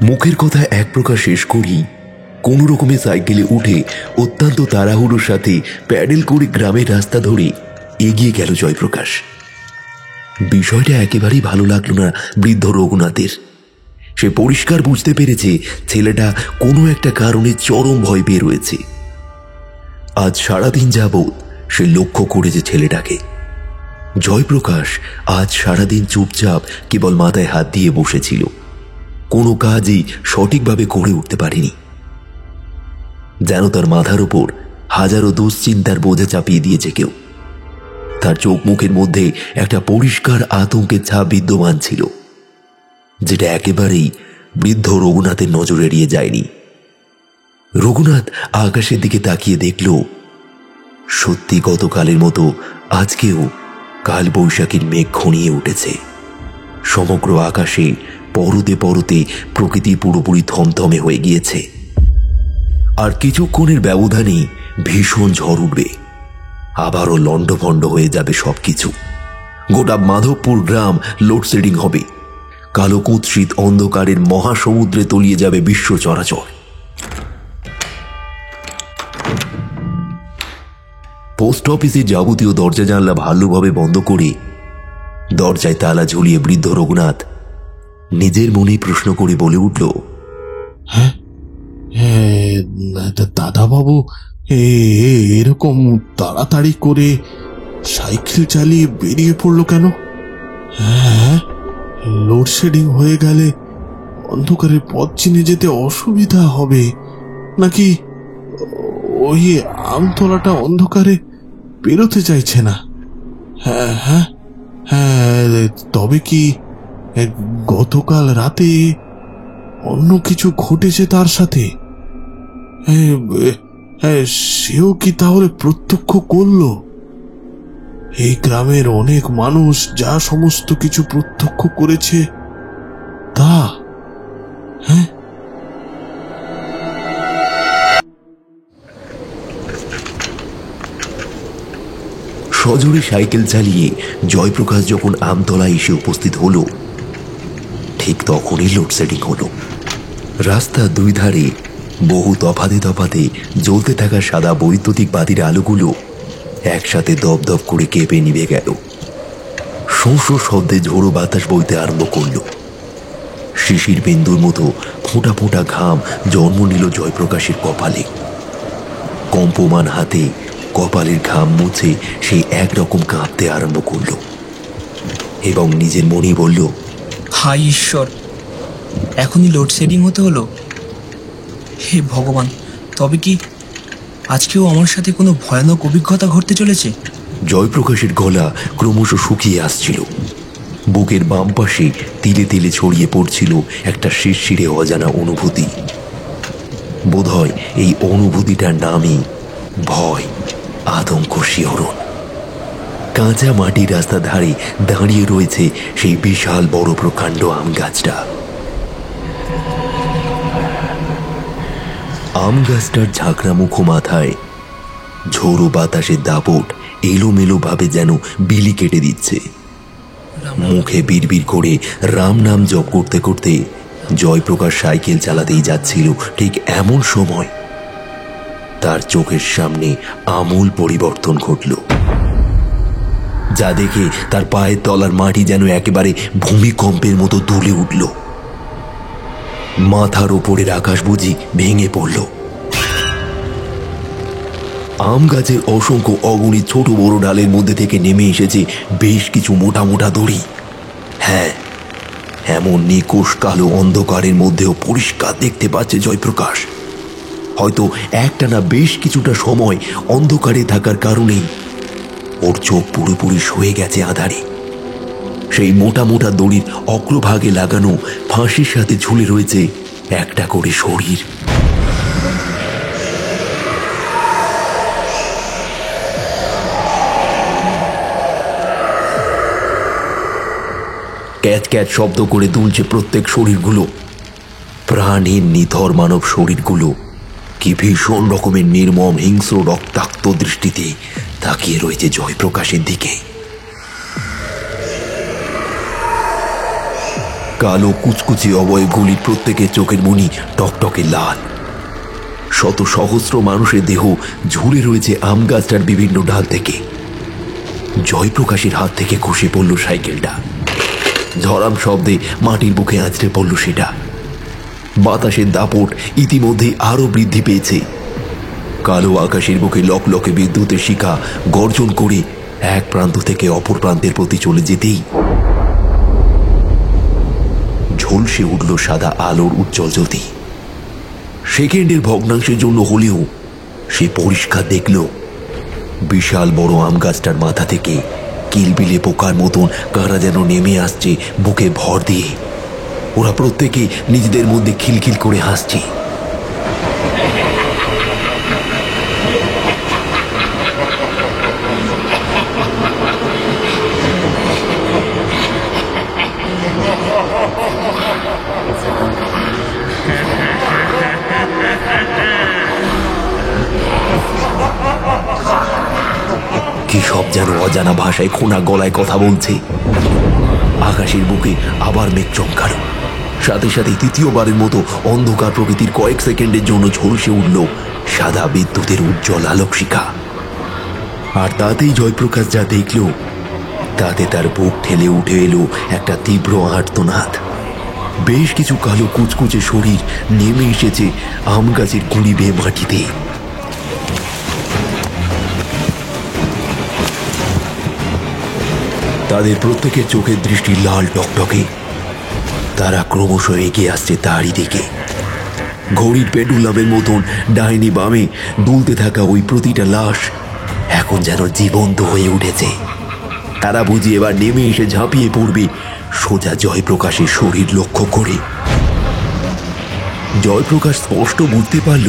মুখের কথা এক প্রকার শেষ করি কোন রকমে সাইকেলে উঠে অত্যন্ত তাড়াহুড়োর সাথে প্যাডেল করে গ্রামের রাস্তা ধরে এগিয়ে গেল জয়প্রকাশ। বিষয়টা একেবারেই ভালো লাগলো না বৃদ্ধ রঘুনাথের। সে পরিষ্কার বুঝতে পেরেছে ছেলেটা কোনো একটা কারণে চরম ভয় পেয়ে রয়েছে। আজ সারাদিন যাবৎ সে লক্ষ্য করেছে ছেলেটাকে। জয়প্রকাশ আজ সারাদিন চুপচাপ কেবল মাথায় হাত দিয়ে বসেছিল, কোনো কাজই সঠিকভাবে করে উঠতে পারেনি। যেন তার মাথার উপর হাজারো দুশ্চিন্তার বোঝা চাপিয়ে দিয়েছে কেউ। তার চোখ মুখের মধ্যে একটা পরিষ্কার আতঙ্কের ছাপ বিদ্যমান ছিল, যেটা একেবারেই বৃদ্ধ রঘুনাথের নজর এড়িয়ে যায়নি। রঘুনাথ আকাশের দিকে তাকিয়ে দেখল, সত্যি গতকালের মতো আজকেও কাল বৈশাখীর মেঘ ঘনিয়ে উঠেছে। সমগ্র আকাশে পরতে পরতে প্রকৃতি পুরোপুরি থমথমে হয়ে গিয়েছে। আর কিছুক্ষণের ব্যবধানেই ভীষণ ঝড় উঠবে, আবারও লণ্ডভণ্ড হয়ে যাবে সবকিছু। গোটা মাধবপুর গ্রাম লোডশেডিং হবে, কালো কুৎসিত অন্ধকারের মহাসমুদ্রে তলিয়ে যাবে বিশ্ব চরাচর। পোস্ট অফিসের যাবতীয় দরজা জানলা ভালোভাবে বন্ধ করে দরজায় তালা ঝুলিয়ে বৃদ্ধ রঘুনাথ নিজের মনেই প্রশ্ন করে বলে উঠল, হ্যাঁ দাদা বাবু, এরকম তাড়াতাড়ি করে সাইকেল চালিয়ে বেরিয়ে পড়লো কেন? হ্যাঁ, লোডশেডিং হয়ে গেলে অন্ধকারে পথ চিনে যেতে অসুবিধা হবে নাকি ওই আমতলাটা অন্ধকারে বেরোতে চাইছে না? হ্যাঁ হ্যাঁ হ্যাঁ, তবে কি গতকাল রাতে অন্য কিছু ঘটেছে তার সাথে? সেও কি তাহলে প্রত্যক্ষ করলো? এই গ্রামের অনেক মানুষ যা সমস্ত কিছু প্রত্যক্ষ করেছে তা, হ্যাঁ? সজোরে সাইকেল চালিয়ে জয়প্রকাশ যখন আমতলায় এসে উপস্থিত হলো, ঠিক তখনই লোডশেডিং হলো। রাস্তার দুই ধারে বহু তফাতে তফাতে জ্বলতে থাকা সাদা বৈদ্যুতিক বাতির আলোগুলো একসাথে দপদপ করে কেঁপে নিভে গেল। শোঁ শোঁ শব্দে ঝোড়ো বাতাস বইতে আরম্ভ করল। শিশির বিন্দুর মতো ফোঁটা ফোঁটা ঘাম জন্ম নিল জয়প্রকাশের কপালে। কম্পমান হাতে কপালের ঘাম মুছে সেই একরকম কাঁপতে আরম্ভ করল এবং নিজের মনে বলল, হায় ঈশ্বর, এখনই লোডশেডিং হতে হলো। হে ভগবান, তবে কি আজকেও আমার সাথে কোনো ভয়ানক অভিজ্ঞতা ঘটতে চলেছে? জয়প্রকাশের গলা ক্রমশ শুকিয়ে আসছিল। বুকের বাম পাশে তিলে তিলে ছড়িয়ে পড়ছিল একটা শিরশিরে অজানা অনুভূতি। বোধহয় এই অনুভূতিটার নামই ভয়, আতঙ্ক, শিহরণ। কাঁচা মাটির রাস্তা ধারে দাঁড়িয়ে রয়েছে সেই বিশাল বড় প্রকাণ্ড আম গাছটা। আম গাছটার ঝাঁকড়া মুখো মাথায় ঝোড়ো বাতাসের দাপট এলোমেলো ভাবে যেন বিলি কেটে দিচ্ছে। মুখে বিড়বিড় করে রাম নাম জপ করতে করতে জয়প্রকাশ সাইকেল চালাতেই যাচ্ছিল। ঠিক এমন সময় তার চোখের সামনে আমূল পরিবর্তন ঘটল, যা দেখে তার পায়ের তলার মাটি যেন একেবারে ভূমিকম্পের মতো দুলে উঠল। মাথার ওপরের আকাশ বুঝি ভেঙে পড়ল। আম গাছের অসংখ্য অগণিত ছোট বড় ডালের মধ্যে থেকে নেমে এসেছে বেশ কিছু মোটা মোটা দড়ি। হ্যাঁ, এমন নিকোষ কালো অন্ধকারের মধ্যেও পরিষ্কার দেখতে পাচ্ছে জয়প্রকাশ। হয়তো একটানা বেশ কিছুটা সময় অন্ধকারে থাকার কারণেই ওর চোখ পুরোপুরি শুয়ে গেছে আঁধারে। সেই মোটা মোটা দড়ির অগ্রভাগে লাগানো ফাঁসির সাথে ঝুলে রয়েছে একটা করে শরীর। ক্যাচ ক্যাচ শব্দ করে দুলছে প্রত্যেক শরীরগুলো। প্রাণীর নিথর মানব শরীরগুলো কি ভীষণ রকমের নির্মম হিংস্র রক্তাক্ত দৃষ্টিতে তাকিয়ে রয়েছে জয়প্রকাশের দিকে। কালো কুচকুচি অবয়বগুলির প্রত্যেকের চোখের মনি টকটকে লাল। শত সহস্র মানুষের দেহ ঝুলে রয়েছে আম গাছটার বিভিন্ন ডাল থেকে। জয়প্রকাশের হাত থেকে খসে পড়ল সাইকেলটা। ঝড়াম শব্দে মাটির বুকে আঁচড়ে পড়ল সেটা। বাতাসের দাপট ইতিমধ্যে আরো বৃদ্ধি পেয়েছে। কালো আকাশের বুকে লকলকে বিদ্যুতের শিখা গর্জন করে এক প্রান্ত থেকে অপর প্রান্তের প্রতি চলে যেতেই ঝলসে উঠল সাদা আলোর উজ্জ্বল জ্যোতি। সেকেন্ডের ভগ্নাংশের জন্য হলেও সে পরিষ্কার দেখল বিশাল বড় আম গাছটার মাথা থেকে কিলবিলে পোকার মতন কারা যেন নেমে আসছে বুকে ভর দিয়ে। ওরা প্রত্যেকে নিজেদের মধ্যে খিলখিল করে হাসছে। কি সব যেন অজানা ভাষায় খোনা গলায় কথা বলছে। আকাশের বুকে আবার মেঘ চমকালো। সাথে সাথে তৃতীয়বারের মতো অন্ধকার প্রকৃতির কয়েক সেকেন্ডের জন্য ঝলসে উঠল সাদা বিদ্যুতের উজ্জ্বল আলোক শিখা। আর তাতেই জয়প্রকাশ যা দেখল তাতে তার বুক ঠেলে উঠে এলো একটা তীব্র আর্তনাদ। বেশ কিছু কালো কুচকুচে শরীর নেমে এসেছে আম গাছের গুঁড়ি বেয়ে মাটিতে। তাদের প্রত্যেকের চোখের দৃষ্টি লাল টকটকে। তারা ক্রমশ এগিয়ে আসছে তারই দিকে। ঘড়ির পেন্ডুলামের মতন ডাইনি বামে দুলতে থাকা ওই প্রতিটা লাশ এখন যেন জীবন্ত হয়ে উঠেছে। তারা বুঝি এবার নেমে এসে ঝাঁপিয়ে পড়বে সোজা জয়প্রকাশের শরীর লক্ষ্য করে। জয়প্রকাশ স্পষ্ট বুঝতে পারল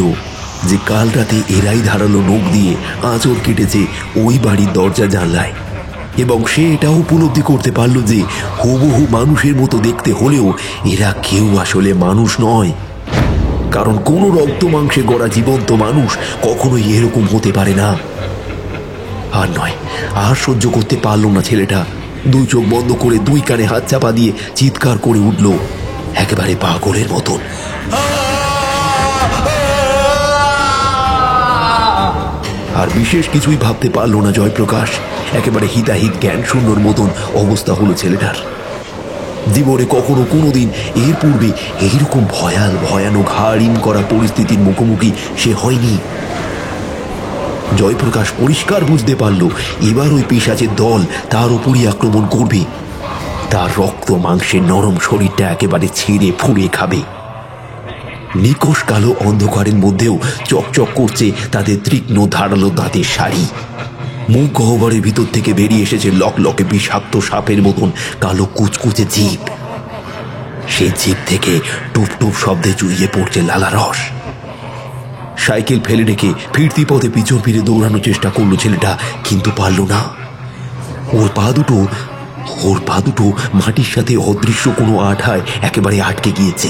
যে কাল রাতে এরাই ধারালো নখ দিয়ে আঁচড় কেটেছে ওই বাড়ির দরজা জানলায়, এবং সে এটাও উপলব্ধি করতে পারল যে হুবহু মানুষের মতো দেখতে হলেও এরা কেউ আসলে মানুষ নয়। কারণ কোনো রক্ত মাংসে গড়া জীবন্ত মানুষ কখনোই এরকম হতে পারে না। আর নয়, আর সহ্য করতে পারল না ছেলেটা। দুই চোখ বন্ধ করে দুই কানে হাত চাপা দিয়ে চিৎকার করে উঠল একেবারে পাগলের মতন। আর বিশেষ কিছুই ভাবতে পারল না জয়প্রকাশ। একেবারে হিতাহিত জ্ঞান শূন্যর মতন অবস্থা হলো ছেলেটার। জীবনে কখনো কোনোদিন এর পূর্বে এইরকম ভয়ানক হাড়িম করা পরিস্থিতির মুখোমুখি সে হয়নি। জয়প্রকাশ পরিষ্কার বুঝতে পারল এবার ওই পিশাচের দল তার উপরই আক্রমণ করবে। তার রক্ত মাংসের নরম শরীরটা একেবারে ছিঁড়ে ফুঁড়ে খাবে। নিকষ কালো অন্ধকারের মধ্যেও চকচক করছে তাদের তীক্ষ্ণ ধারালো দাঁতের শাড়ি। মুখ গহ্বরের ভিতর থেকে বেরিয়ে এসেছে লকলকে বিষাক্ত সাপের মতন কালো কুচকুচে জিভ। সেই জিভ থেকে টুপ টুপ শব্দে চুইয়ে পড়ছে লালা রস। সাইকেল ফেলে রেখে ফিরতি পথে পিছন ফিরে দৌড়ানোর চেষ্টা করলো ছেলেটা, কিন্তু পারল না। ওর পা দুটো মাটির সাথে অদৃশ্য কোনো আঠায় একেবারে আটকে গিয়েছে।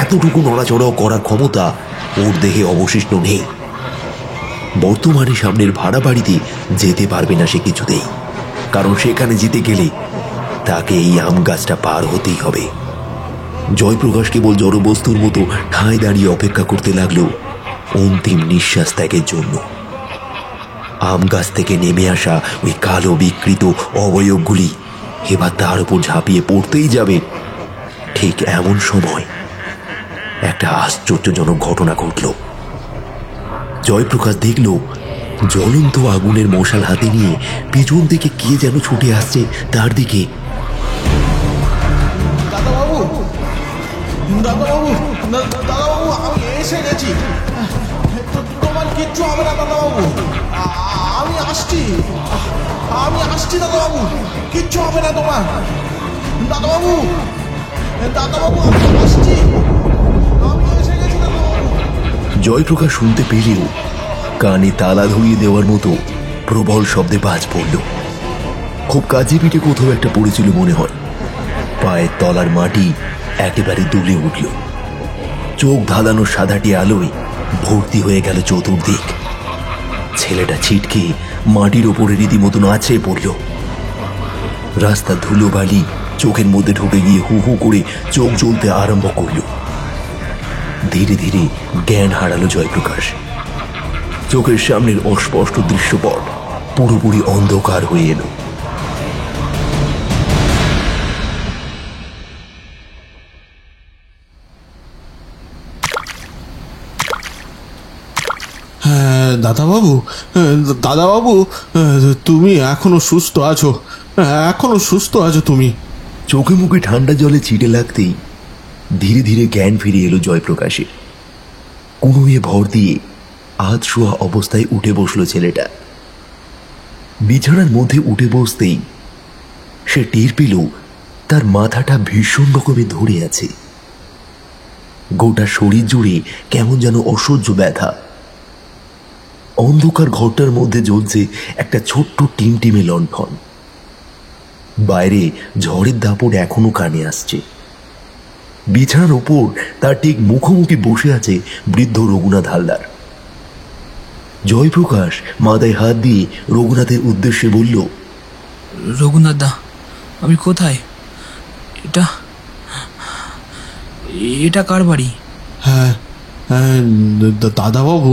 এতটুকু নড়াচড়াও করার ক্ষমতা ওর দেহে অবশিষ্ট নেই। বর্তমানে সামনের ভাড়া বাড়িতে যেতে পারবে না সে কিছুতেই, কারণ সেখানে যেতে গেলে তাকে এই আম গাছটা পার হতেই হবে। জয়প্রকাশ কেবল জড়বস্তুর মতো ঠাঁই দাঁড়িয়ে অপেক্ষা করতে লাগলো অন্তিম নিঃশ্বাস ত্যাগের জন্য। আম গাছ থেকে নেমে আসা ওই কালো বিকৃত অবয়বগুলি এবার তার উপর ঝাঁপিয়ে পড়তেই যাবে। ঠিক এমন সময় একটা আশ্চর্যজনক ঘটনা ঘটল। জয়প্রকাশ দেখল জ্বলন্ত আগুনের মশাল হাতে নিয়ে পিছন থেকে কে যেন ছুটে আসছে তার দিকে। দাদাবাবু, আমি এসে গেছি। তোমার কিচ্ছু হবে না দাদাবাবু, আমি আসছি দাদাবাবু, কিচ্ছু হবে না তোমার। দাদাবাবু, আমি আসছি, আমি এসে গেছি দাদাবাবু। জয়প্রকাশ শুনতে পেলেও কানে তালা ধরিয়ে দেওয়ার মতো প্রবল শব্দে বাজ পড়ল। খুব কাজে পিঠে কোথাও একটা পড়েছিল মনে হয়। পায়ের তলার মাটি একেবারে দুলে উঠল। চোখ ধাঁধানো সাদাটি আলোয় ভর্তি হয়ে গেল চতুর্দিক। ছেলেটা ছিটকে মাটির ওপরে রীতিমতো আছড়ে পড়ল। রাস্তা ধুলো বালি চোখের মধ্যে ঢুকে গিয়ে হু হু করে চোখ জ্বলতে আরম্ভ করল। ধীরে ধীরে জ্ঞান হারালো জয়প্রকাশ। চোখের সামনের অস্পষ্ট দৃশ্যপট পুরোপুরি অন্ধকার হয়ে এলো। দাদাবাবু, তুমি এখনো সুস্থ আছো তুমি? চোখে মুখে ঠান্ডা জলে ছিটে লাগতেই ধীরে ধীরে জ্ঞান ফিরে এলো জয়প্রকাশের। কুনুয়ে ভর দিয়ে আধ শোয়া অবস্থায় উঠে বসল ছেলেটা। বিছানার মধ্যে উঠে বসতেই সে টের পেল তার মাথাটা ভীষণ রকমে ধরে আছে। গোটা শরীর জুড়ে কেমন যেন অসহ্য ব্যথা। অন্ধকার ঘরটার মধ্যে জ্বলছে একটা ছোট্ট টিমটিমে লণ্ঠন। বাইরে ঝড়ের দাপট এখনো কানে আসছে। বিছানার ওপর তার ঠিক মুখোমুখি বসে আছে বৃদ্ধ রঘুনাথ হালদার। জয়প্রকাশ মাথায় হাত দিয়ে রঘুনাথের উদ্দেশ্যে বলল, রঘুনাথ দা, আমি কোথায়? এটা কার বাড়ি? হ্যাঁ, দাদাবাবু,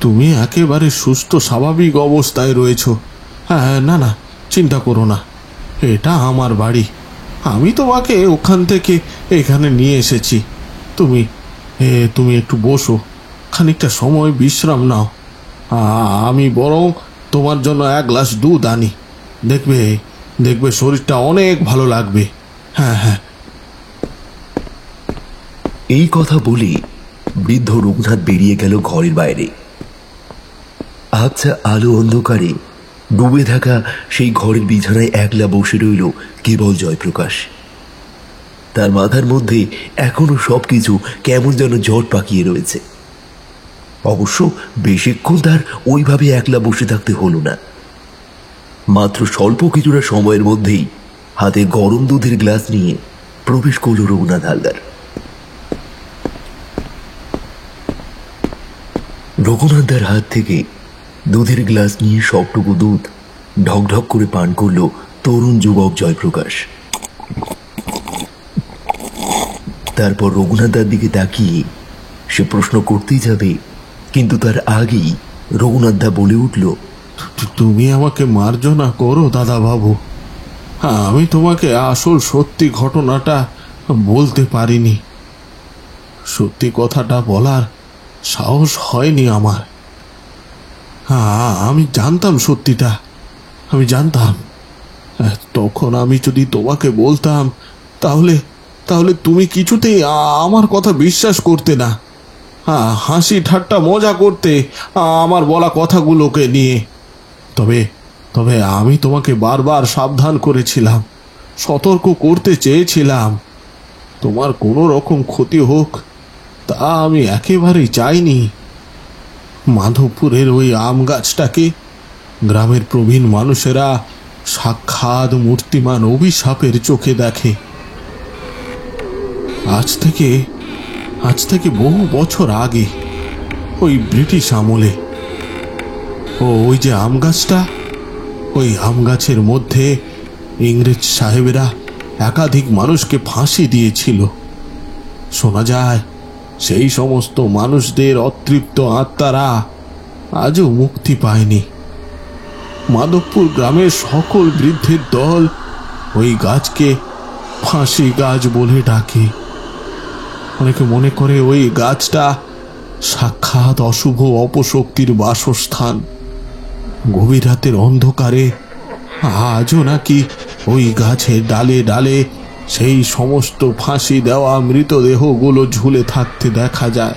তুমি একেবারে সুস্থ স্বাভাবিক অবস্থায় রয়েছো। হ্যাঁ, না চিন্তা করো না, এটা আমার বাড়ি। আমি তোমাকে ওখান থেকে এখানে নিয়ে এসেছি। তুমি একটু বসো, খানিকটা সময় বিশ্রাম নাও। আমি বরং তোমার জন্য এক গ্লাস দুধ আনি। দেখবে শরীরটা অনেক ভালো লাগবে। হ্যাঁ। এই কথা বলে বৃদ্ধ রঘুনাথ বেরিয়ে গেল ঘরের বাইরে। আবছা আলো অন্ধকারে ডুবে থাকা সেই ঘরের বিছানায় একলা বসে রইল কেবল জয়প্রকাশ। তার মাথার মধ্যে এখনো সবকিছু কেমন যেন জট পাকিয়ে রয়েছে। অবশ্য বেশিক্ষণ তার ওইভাবে একলা বসে থাকতে হলো না। মাত্র স্বল্প কিছুটা সময়ের মধ্যেই হাতে গরম দুধের গ্লাস নিয়ে প্রবেশ করল রঘুনাথ হালদার। রঘুনাথদার হাত থেকে দুধের গ্লাস নিয়ে সবটুকু দুধ ঢকঢক করে পান করল তরুণ যুবক জয়প্রকাশ। তারপর রঘুনাথদার দিকে তাকিয়ে সে প্রশ্ন করতেই যাবে, কিন্তু তার আগেই রঘুনাথদা বলে উঠল, তুমি আমাকে মার্জনা করো দাদা বাবু, আমি তোমাকে আসল সত্যি ঘটনাটা বলতে পারিনি। সত্যি কথাটা বলার সাহস হয়নি আমার। আমি জানতাম সত্যিটা, আমি জানতাম। তখন আমি যদি তোমাকে বলতাম তাহলে তাহলে তুমি কিছুতেই আমার কথা বিশ্বাস করতে না। হাসি ঠাট্টা মজা করতে আমার বলা কথাগুলোকে নিয়ে। তবে তবে আমি তোমাকে বারবার সাবধান করেছিলাম, সতর্ক করতে চেয়েছিলাম। তোমার কোনো রকম ক্ষতি হোক তা আমি একেবারেই চাইনি। মাধবপুরের ওই আম গাছটাকে গ্রামের প্রবীণ মানুষেরা সাক্ষাৎ মূর্তিমান অভিশাপের চোখে দেখে। আজ থেকে বহু বছর আগে, ওই ব্রিটিশ আমলে, ওই যে আম গাছটা, ওই আম গাছের মধ্যে ইংরেজ সাহেবেরা একাধিক মানুষকে ফাঁসি দিয়েছিল। শোনা যায় সেই সমস্ত মানুষদের অতৃপ্ত আত্মারা আজও মুক্তি পায়নি। মাধবপুর গ্রামের সকল বৃদ্ধের দল ওই গাছকে ফাঁসি গাছ বলে ডাকে। অনেকে মনে করে ওই গাছটা সাক্ষাৎ অশুভ অপশক্তির বাসস্থান। গভীর রাতের অন্ধকারে আজও নাকি ওই গাছের ডালে ডালে সেই সমস্ত ফাঁসি দেওয়া মৃতদেহগুলো ঝুলে থাকতে দেখা যায়।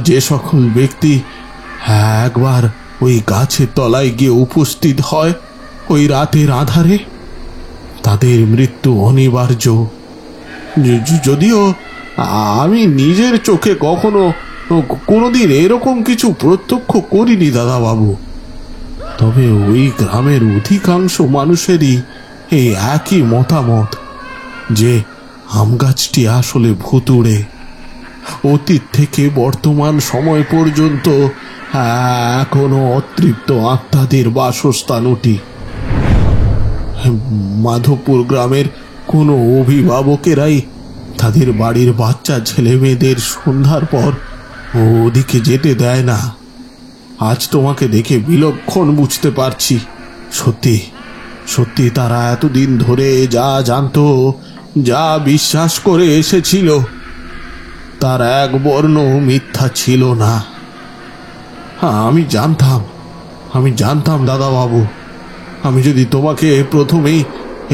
যে সকল ব্যক্তি একবার ওই গাছের তলায় গিয়ে উপস্থিত হয় ওই রাতের আধারে, তাদের মৃত্যু অনিবার্য। যদিও আমি নিজের চোখে কখনো কোনোদিন এরকম কিছু প্রত্যক্ষ করিনি দাদা বাবু, তবে ওই গ্রামের অধিকাংশ মানুষেরই এই একই মতামত যে আম গাছটি আসলে ভুতুড়ে। অতীত থেকে বর্তমান সময় পর্যন্ত এখনো অতৃপ্ত আত্মাদের বাসস্থান ওটি। মাধবপুর গ্রামের কোনো অভিভাবকেরাই তাদের বাড়ির বাচ্চা ছেলে মেয়েদের সন্ধ্যার পর ওদিকে যেতে দেয় না। আজ তোমাকে দেখে বিলক্ষণ বুঝতে পারছি, সত্যি সত্যি তারা এতদিন ধরে যা জানতো, যা বিশ্বাস করে এসেছিল, তার এক বর্ণ মিথ্যা ছিল না। আমি জানতাম দাদা বাবু, আমি যদি তোমাকে প্রথমেই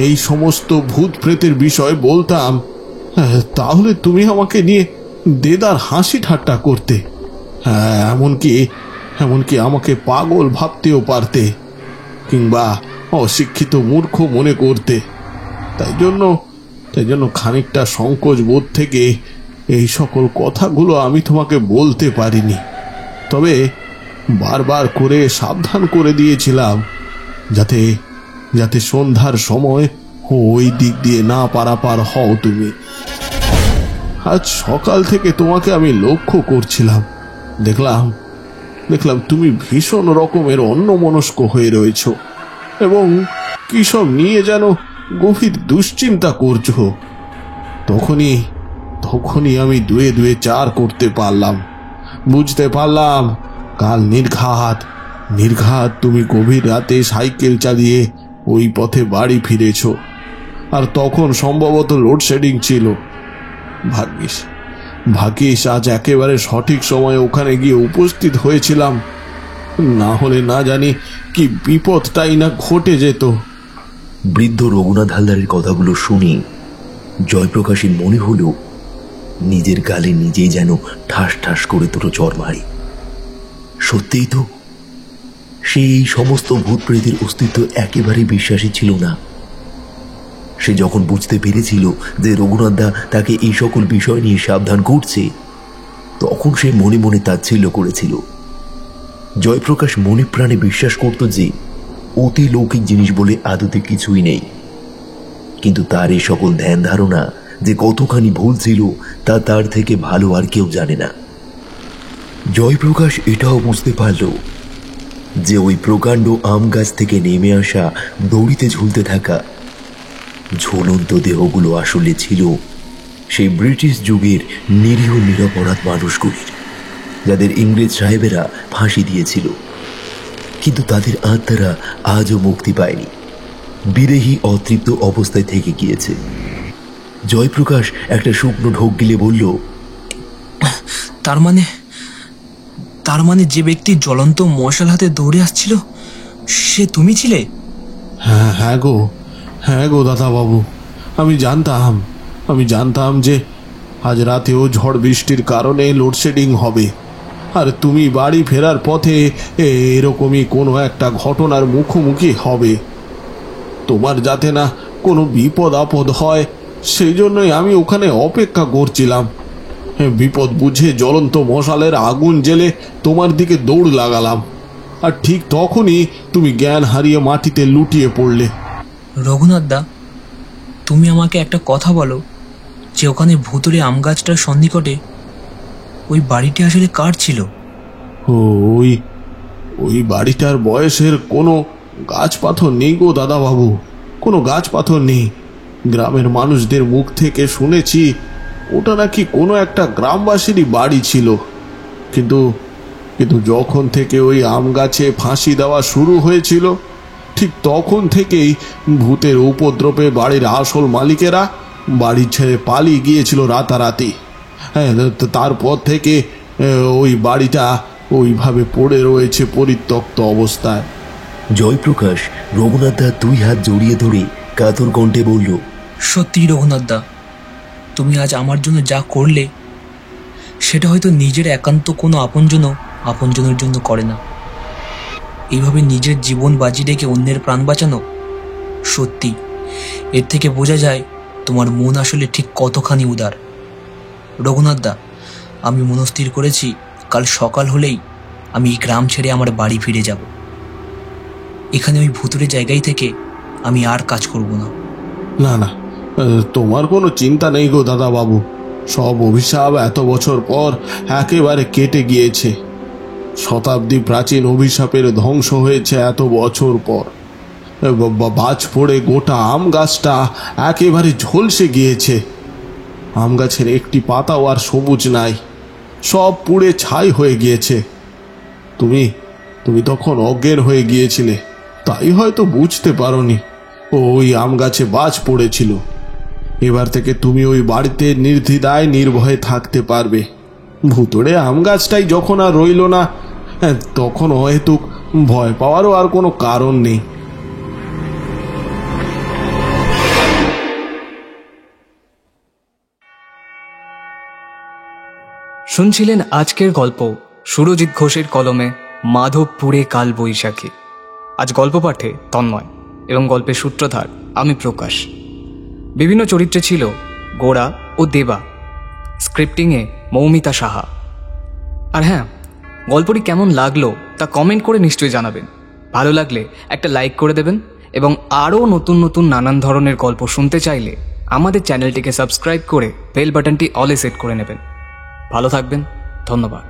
এই সমস্ত ভূত প্রেতের বিষয় বলতাম তাহলে তুমি আমাকে নিয়ে দেদার হাসি ঠাট্টা করতে, এমনকি আমাকে পাগল ভাবতেও পারতে, কিংবা অশিক্ষিত মূর্খ মনে করতে। তাই জন্য খানিকটা সংকোচ বোধ থেকে এই সকল কথাগুলো আমি তোমাকে বলতে পারিনি। তবে বারবার করে সাবধান করে দিয়েছিলাম যাতে সন্ধ্যার সময় ওই দিক দিয়ে না পারাপার হও তুমি। আজ সকাল থেকে তোমাকে আমি লক্ষ্য করছিলাম, দেখলাম তুমি ভীষণ রকমের অন্যমনস্ক হয়ে রয়েছ এবং কি সব নিয়ে যেন গভীর দুশ্চিন্তা করছো। তখনই আমি দুয়ে দুয়ে চার করতে পারলাম, বুঝতে পারলাম কাল নির্ঘাত তুমি গভীর রাতে সাইকেল চালিয়ে ওই পথে বাড়ি ফিরেছ। আর তখন সম্ভবত লোডশেডিং ছিল। ভাগ্যিস আজ একেবারে সঠিক সময়ে ওখানে গিয়ে উপস্থিত হয়েছিলাম, না হলে না জানি কি বিপদটাই না ঘটে যেত। বৃদ্ধ রঘুনাথ হালদারের কথাগুলো শুনে জয়প্রকাশের মনে হলো নিজের গালে নিজেই যেন ঠাস ঠাস করে দুটো চড় মারে। সত্যিই তো, সে এই সমস্ত ভূত প্রেতের অস্তিত্ব একেবারেই বিশ্বাসী ছিল না। সে যখন বুঝতে পেরেছিল যে রঘুনাথদা তাকে এই সকল বিষয় নিয়ে সাবধান করছে, তখন সে মনে মনে তাচ্ছিল্য করেছিল। জয়প্রকাশ মনে প্রাণে বিশ্বাস করত যে অতি লৌকিক জিনিস বলে আদতে কিছুই নেই, কিন্তু তার এই সকল ধ্যান ধারণা যে কতখানি ভুল ছিল তা তার থেকে ভালো আর কেউ জানে না। জয়প্রকাশ এটাও বুঝতে পারল যে ওই প্রকাণ্ড আম গাছ থেকে নেমে আসা দড়িতে ঝুলতে থাকা ঝুলন্ত দেহগুলো আসলে ছিল সেই ব্রিটিশ যুগের নিরীহ নিরপরাধ মানুষগুলির, যাদের ইংরেজ সাহেবেরা ফাঁসি দিয়েছিল, কিন্তু তাদের আত্মারা আজও মুক্তি পায়নি, বিদেহী অতৃপ্ত অবস্থায় থেকে গিয়েছে। জয়প্রকাশ একটা শুকনো ঢোক গিলে বলল, তার মানে যে ব্যক্তি জ্বলন্ত মশাল হাতে দৌড়ে আসছিল সে তুমি ছিলে? হ্যাঁ গো দাদা বাবু, আমি জানতাম যে আজ রাতেও ঝড় বৃষ্টির কারণে লোডশেডিং হবে, আর তুমি বাড়ি ফেরার পথে এরকমই কোনো একটা ঘটনার মুখোমুখি হবে। তোমার যাতে না কোনো বিপদ আপদ হয় সেই জন্যই আমি ওখানে অপেক্ষা করছিলাম। বিপদ বুঝে জ্বলন্ত মশালের আগুন জেলে তোমার দিকে দৌড় লাগালাম, আর ঠিক তখনই তুমি জ্ঞান হারিয়ে মাটিতে লুটিয়ে পড়লে। রঘুনাথ দা, তুমি আমাকে একটা কথা বলো, যে ওখানে ভুতুরে আম গাছটার সন্নিকটে ওই বাড়িটি আসলে কার ছিল? ওই বাড়িটার বয়সের কোনো গাছ পাথর নেই গো দাদা বাবু, কোনো গাছ পাথর নেই। গ্রামের মানুষদের মুখ থেকে শুনেছি ওটা নাকি কোনো একটা গ্রামবাসীরই বাড়ি ছিল, কিন্তু যখন থেকে ওই আম গাছে ফাঁসি দেওয়া শুরু হয়েছিল ঠিক তখন থেকেই ভূতের উপদ্রবে বাড়ির আসল মালিকেরা বাড়ি ছেড়ে পালিয়ে গিয়েছিল রাতারাতি। হ্যাঁ, তারপর থেকে ওই বাড়িটা ওইভাবে পড়ে রয়েছে পরিত্যক্ত অবস্থায়। জয়প্রকাশ রঘুনাথ দা দুই হাত জড়িয়ে ধরে কাতর কণ্ঠে বলল, সত্যি রঘুনাথ দা, তুমি আজ আমার জন্য যা করলে সেটা হয়তো নিজের একান্ত কোনো আপনজনের জন্য করে না। এইভাবে নিজের জীবন বাজি রেখে অন্যের প্রাণ বাঁচানো, সত্যি এর থেকে বোঝা যায় তোমার মন আসলে ঠিক কতখানি উদার। রঘুনাথ দা, আমি মনস্থির করেছি কাল সকাল হলেই আমি এই গ্রাম ছেড়ে আমার বাড়ি ফিরে যাব। এখানে ওই ভুতুরে জায়গায় থেকে আমি আর কাজ করব না। না, তোমার কোনো চিন্তা নেই গো দাদা বাবু, সব অভিশাপ এত বছর পর একেবারে কেটে গিয়েছে। শতাব্দী প্রাচীন অভিশাপের ধ্বংস হয়েছে এত বছর পর। বাজ পড়ে গোটা আম গাছটা একেবারে ঝলসে গিয়েছে। আম গাছের একটি পাতাও আর সবুজ নাই, সব পুড়ে ছাই হয়ে গিয়েছে। তুমি তখন অজ্ঞান হয়ে গিয়েছিলে, তাই হয়তো বুঝতে পারোনি ওই আম গাছে বাজ পড়েছিল। এবার থেকে তুমি ওই বাড়িতে নির্দ্বিধায় নির্ভয়ে থাকতে পারবে। ভুতুড়ে আম গাছটাই যখন আর রইল না, তখন হয়তো ভয় পাওয়ারও আর কোনো কারণ নেই। শুনছিলেন আজকের গল্প সুরজিৎ ঘোষের কলমে মাধবপুরে কাল বৈশাখী। আজ গল্প পাঠে তন্ময় এবং গল্পের সূত্রধার আমি প্রকাশ। বিভিন্ন চরিত্রে ছিল গোড়া ও দেবা, স্ক্রিপ্টিংয়ে মৌমিতা সাহা। আর হ্যাঁ, গল্পটি কেমন লাগলো তা কমেন্ট করে নিশ্চয়ই জানাবেন। ভালো লাগলে একটা লাইক করে দেবেন এবং আরও নতুন নতুন নানান ধরনের গল্প শুনতে চাইলে আমাদের চ্যানেলটিকে সাবস্ক্রাইব করে বেল বাটনটি অলে সেট করে নেবেন। ভালো থাকবেন, ধন্যবাদ।